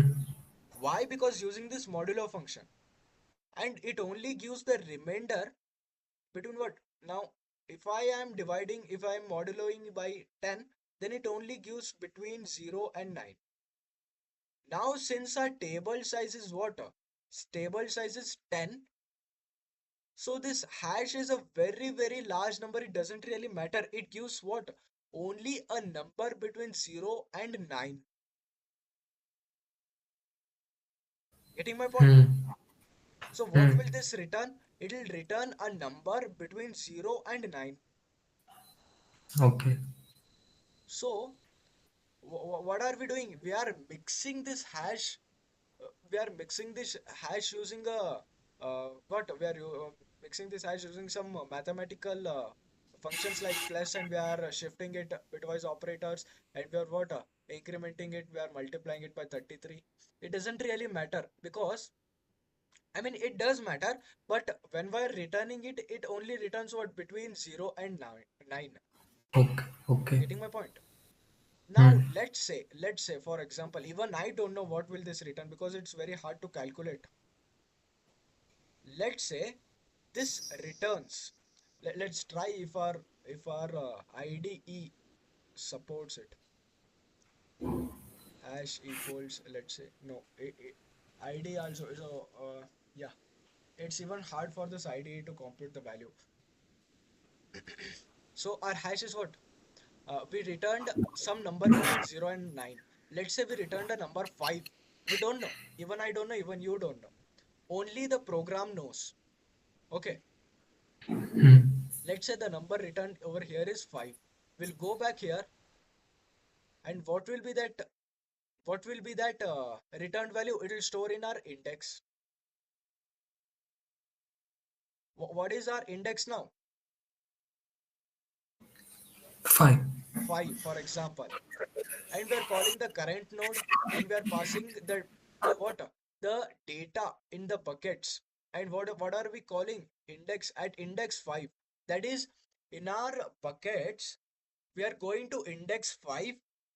Why? Because using this modulo function. And it only gives the remainder between what? Now, if I am moduloing by 10, then it only gives between 0 and 9. Now, since our table size is what? Table size is 10. So this hash is a very large number. It doesn't really matter. It gives what? Only a number between 0 and 9. Getting my point? Hmm. So what Hmm. will this return? It will return a number between 0 and 9. Okay. So what are we doing? We are mixing this hash. We are mixing this hash using a what? We are mixing this hash using some mathematical functions like plus, and we are shifting it bitwise operators, and we are what? Incrementing it. We are multiplying it by 33. It doesn't really matter because I mean, it does matter, but when we're returning it, it only returns what between 0 and 9. Okay. Okay. Getting my point? Now, Hmm. let's say, for example, even I don't know what will this return because it's very hard to calculate. Let's say this returns. Let's try if our IDE supports it. Hash equals, let's say, no, ID also, so yeah, it's even hard for this IDE to compute the value. So our hash is what? We returned some number between 0 and 9. Let's say we returned a number 5. We don't know. Even I don't know, even you don't know. Only the program knows. Okay. Let's say the number returned over here is 5. We'll go back here, and what will be that returned value? It will store in our index. What is our index now? 5. 5, for example. And we are calling the current node, and we are passing the what? The data in the buckets. And what are we calling? Index at index 5. That is, in our buckets, we are going to index 5,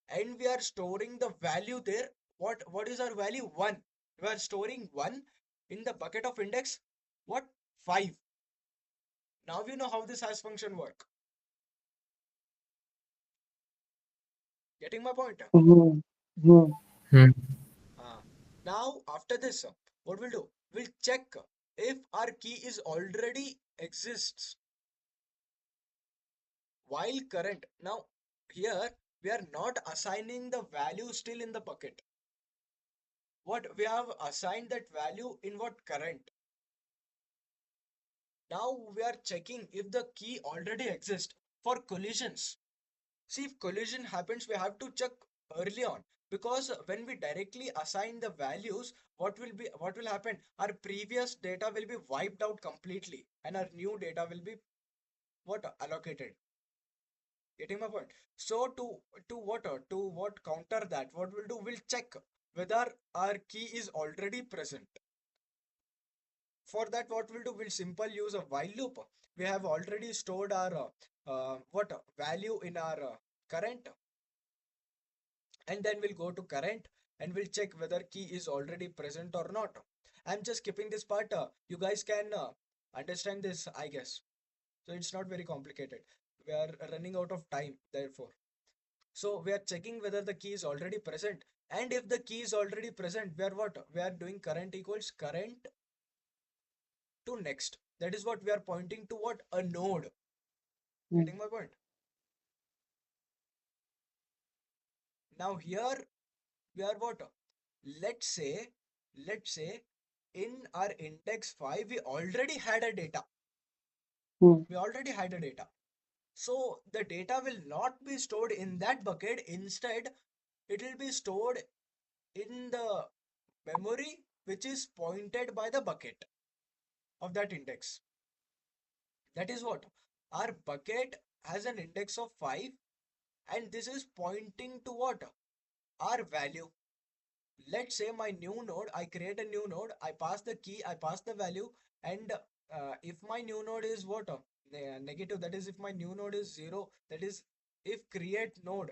and we are storing the value there. What is our value? 1. We are storing 1 in the bucket of index what? 5. Now we know how this hash function work. Getting my point? Hmm. Hmm. Hmm. Ah. Now after this, what we'll do? We'll check if our key is already exists while current. Now here we are not assigning the value still in the bucket. What we have assigned that value in what? Current. Now we are checking if the key already exists for collisions. See, if collision happens, we have to check early on, because when we directly assign the values, what will happen? Our previous data will be wiped out completely, and our new data will be what? Allocated. Getting my point? So to what counter that, what we'll do? We'll check whether our key is already present. For that, what we'll do? We'll simple use a while loop. We have already stored our what value in our current, and then we'll go to current, and we'll check whether key is already present or not. I'm just skipping this part. You guys can understand this, I guess. So it's not very complicated. We are running out of time, therefore. So we are checking whether the key is already present. And if the key is already present, we are what? We are doing current equals current to next. That is what we are pointing to, what? A node. Hmm. Getting my point? Now here we are what? Let's say, let's say in our index 5, we already had a data. Hmm. We already had a data. So the data will not be stored in that bucket. Instead, it will be stored in the memory which is pointed by the bucket of that index. That is what? Our bucket has an index of 5, and this is pointing to what? Our value. Let's say my new node, I create a new node, I pass the key, I pass the value, and if my new node is what? Negative, that is if my new node is 0, that is if create node,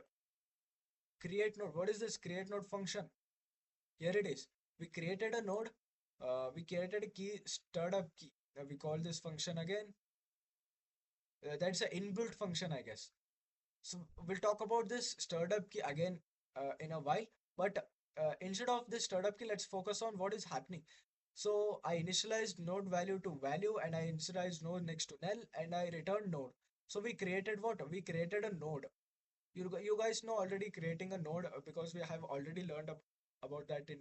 what is this create node function? Here it is. We created a node, we created a key, stirred up key. We call this function again. That's an inbuilt function, I guess. So we'll talk about this stirred up key again in a while. But instead of this stirred up key, let's focus on what is happening. So I initialized node value to value, and I initialized node next to null, and I returned node. So we created what? We created a node. You guys know already creating a node, because we have already learned about that in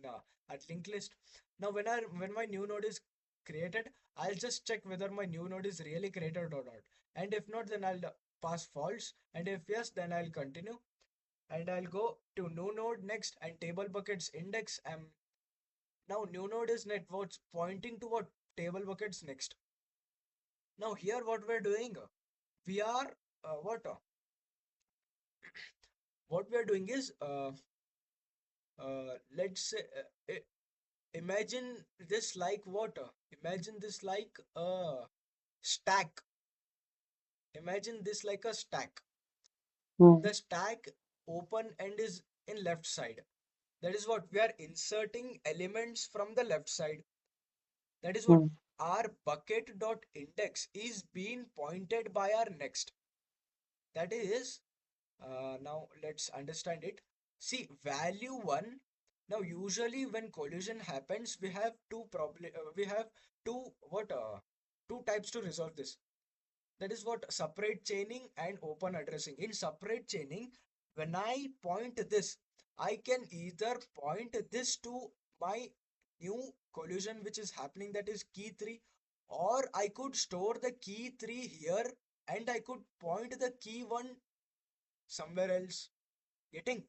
at linked list. Now when my new node is created, I'll just check whether my new node is really created or not. And if not, then I'll pass false. And if yes, then I'll continue. And I'll go to new node next, and table buckets index. Now new node is net what's pointing to what? Table buckets next. Now here what we're doing, we are what we are doing is let's say imagine this like water. Imagine this like a stack. Imagine this like a stack. hmm, The stack open end is in left side. That is what we are inserting elements from the left side. That is what hmm, our bucket dot index is being pointed by our next. That is, now let's understand it. See, value one. Now, usually when collision happens, we have two what two types to resolve this. That is what separate chaining and open addressing. In separate chaining, when I point this, I can either point this to my new collision which is happening, that is key 3, or I could store the key 3 here and I could point the key 1 somewhere else. Getting?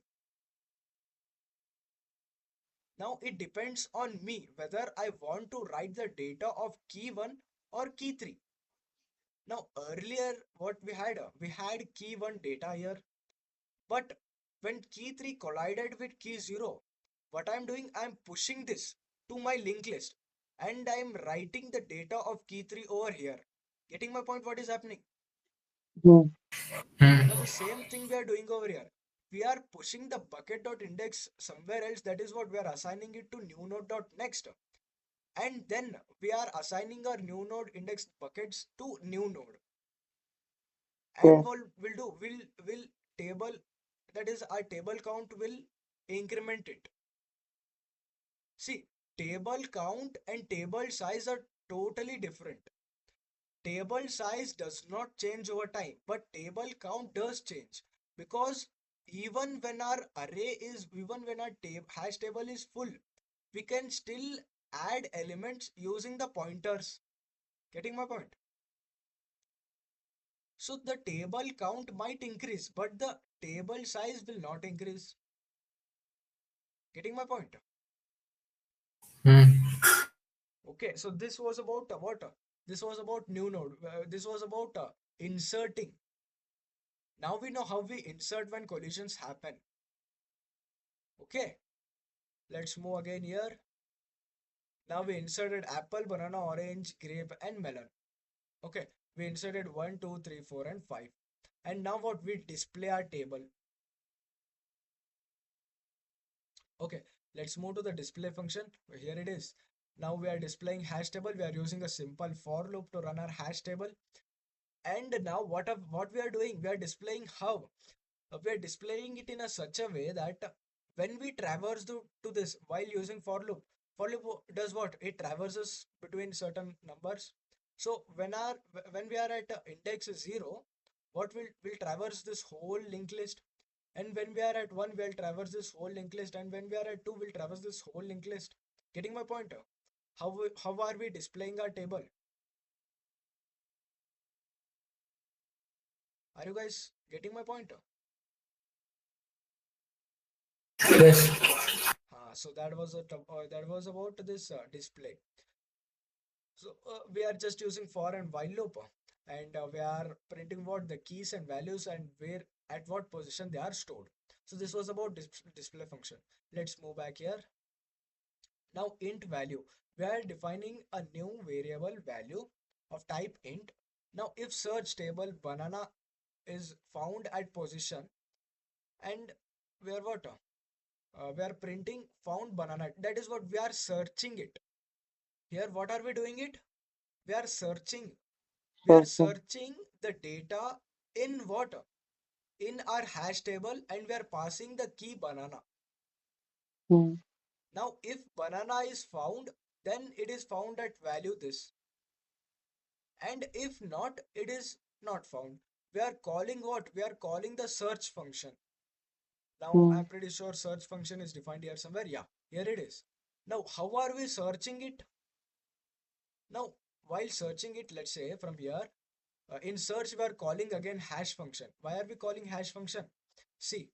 Now it depends on me whether I want to write the data of key 1 or key 3. Now earlier what we had key 1 data here. But when key 3 collided with key 0, what I'm doing, I'm pushing this to my linked list and I'm writing the data of key 3 over here. Getting my point? What is happening? hmm, Now the same thing we are doing over here. We are pushing the bucket.index somewhere else. That is what we are assigning it to new node.next. And then we are assigning our new node index buckets to new node. And okay, what we'll do, will table, that is our table count will increment it. See, table count and table size are totally different. Table size does not change over time, but table count does change, because even when our hash table is full, we can still add elements using the pointers. Getting my point? So the table count might increase, but the table size will not increase. Getting my point? Hmm. Okay, so this was about what? This was about new node. This was about inserting. Now we know how we insert when collisions happen. Okay, let's move again here. Now we inserted apple, banana, orange, grape, and melon. Okay, we inserted 1, 2, 3, 4, and 5. And now what? We display our table. Okay, let's move to the display function. Here it is. Now we are displaying hash table. We are using a simple for loop to run our hash table. And now what we are doing? We are displaying how? We are displaying it in a such a way that when we traverse to this while using for loop does what? It traverses between certain numbers. So when we are at index 0, what will traverse this whole linked list, and when we are at 1, we'll traverse this whole linked list, and when we are at 2, we'll traverse this whole linked list. Getting my point? How are we displaying our table? Are you guys getting my point? Yes. So that was about this display. So we are just using for and while loop, and we are printing what the keys and values and where at what position they are stored. So this was about display function. Let's move back here. Now int value. We are defining a new variable value of type int. Now if search table banana is found at position, and we are what? We are printing found banana. That is what we are searching it. Here what are we doing it? We are searching. We are searching, searching the data in what? In our hash table, and we are passing the key banana. hmm, Now if banana is found, then it is found at value this, and if not, it is not found. We are calling what? We are calling the search function. Now hmm, I'm pretty sure search function is defined here somewhere. Yeah, here it is. Now how are we searching it? Now while searching it, let's say from here, in search we are calling again hash function. Why are we calling hash function? See,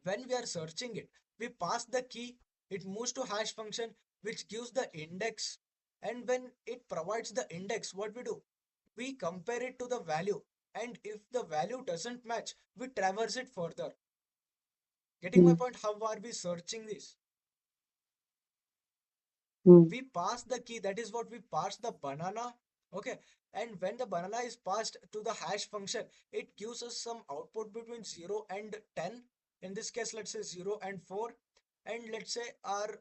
when we are searching it, we pass the key, it moves to hash function, which gives the index, and when it provides the index, what we do? We compare it to the value, and if the value doesn't match, we traverse it further. Getting my hmm, point? How are we searching this? hmm, We pass the key, that is what we pass the banana. Okay, and when the banana is passed to the hash function, it gives us some output between 0 and 10. In this case, let's say 0 and 4, and let's say our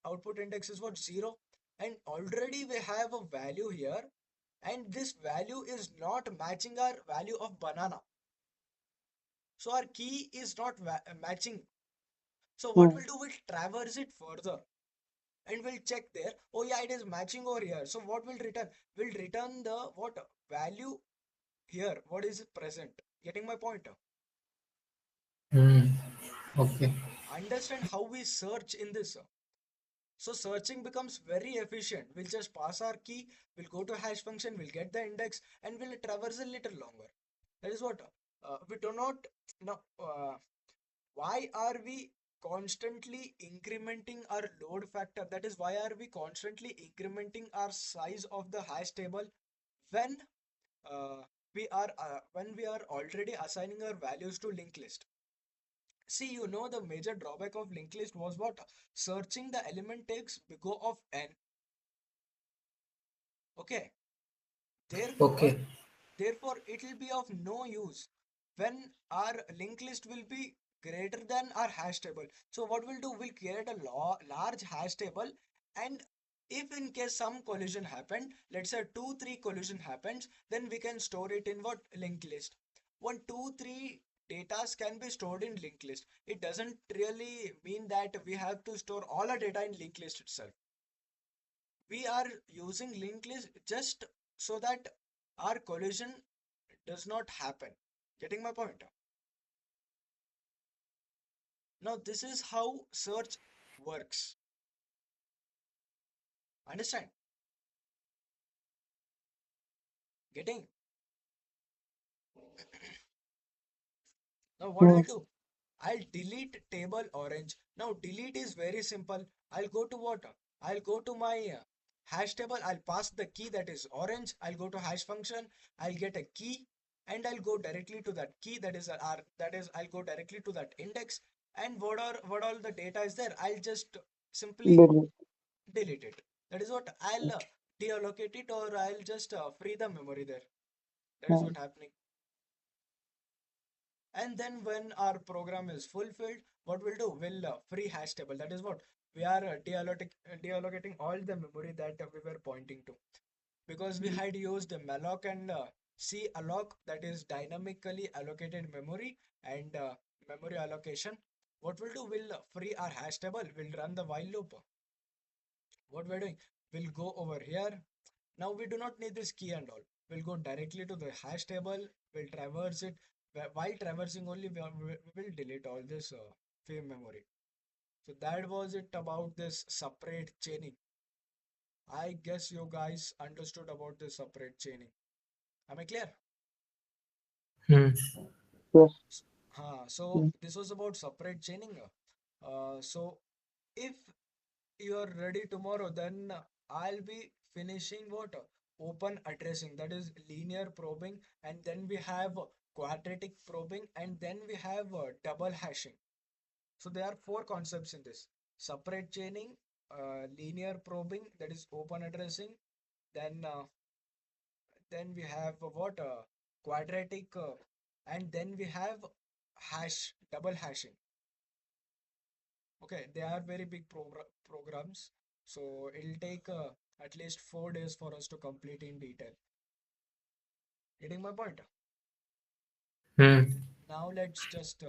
output index is what, 0, and already we have a value here, and this value is not matching our value of banana, so our key is not matching. So what hmm, we'll do, we'll traverse it further and we'll check there. Oh yeah, it is matching over here. So what will return? We'll return the what value here, what is present. Getting my point? Hmm. Okay. Understand how we search in this. So searching becomes very efficient. We'll just pass our key, we'll go to hash function, we'll get the index, and we'll traverse a little longer. That is what we do not now. Why are we constantly incrementing our load factor? That is, why are we constantly incrementing our size of the hash table when uh, we are already assigning our values to linked list? See, the major drawback of linked list was what? Searching the element takes big O of n. Okay, therefore Okay. Therefore, it will be of no use when our linked list will be greater than our hash table. So what we'll do, we'll create a large hash table, and if in case some collision happened, let's say 2 3 collision happens, then we can store it in what? Linked list. 1 2 3 datas can be stored in linked list. It doesn't really mean that we have to store all our data in linked list itself. We are using linked list just so that our collision does not happen. Getting my point? Now, this is how search works. Understand? Getting? Now, what hmm, I'll do? I'll delete table orange. Now, delete is very simple. I'll go to what? I'll go to my hash table. I'll pass the key that is orange. I'll go to hash function. I'll get a key, and I'll go directly to that key that is I'll go directly to that index. And what all the data is there, I'll just simply delete. delete it. That is what I'll deallocate it, or I'll just free the memory there. That is Hmm, what happening. And then when our program is fulfilled, what we'll do, we'll free hash table. That is what we are deallocating all the memory that we were pointing to, because we had used malloc and calloc, that is dynamically allocated memory and memory allocation. What we'll do, we'll free our hash table, we'll run the while loop. What we're doing, we'll go over here. Now we do not need this key and all. We'll go directly to the hash table. We'll traverse it. While traversing only, we will delete all this frame memory. So that was it about this separate chaining. I guess you guys understood about this separate chaining. Am I clear? Hmm. yes, So hmm, this was about separate chaining. So if you are ready tomorrow, then I'll be finishing what? Open addressing, that is linear probing, and then we have quadratic probing, and then we have double hashing. So there are four concepts in this: separate chaining, linear probing, that is open addressing, then we have what? Quadratic, and then we have double hashing. Okay, they are very big programs, so it'll take at least 4 days for us to complete in detail. Getting my point? Hmm. Now let's just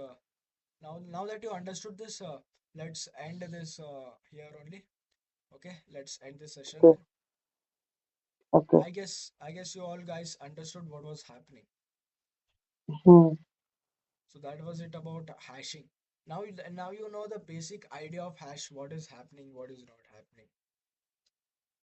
now that you understood this, let's end this here only. Okay, let's end this session okay, then. okay, I guess you all guys understood what was happening. hmm, So that was it about hashing. Now you know the basic idea of hash, what is happening, what is not happening.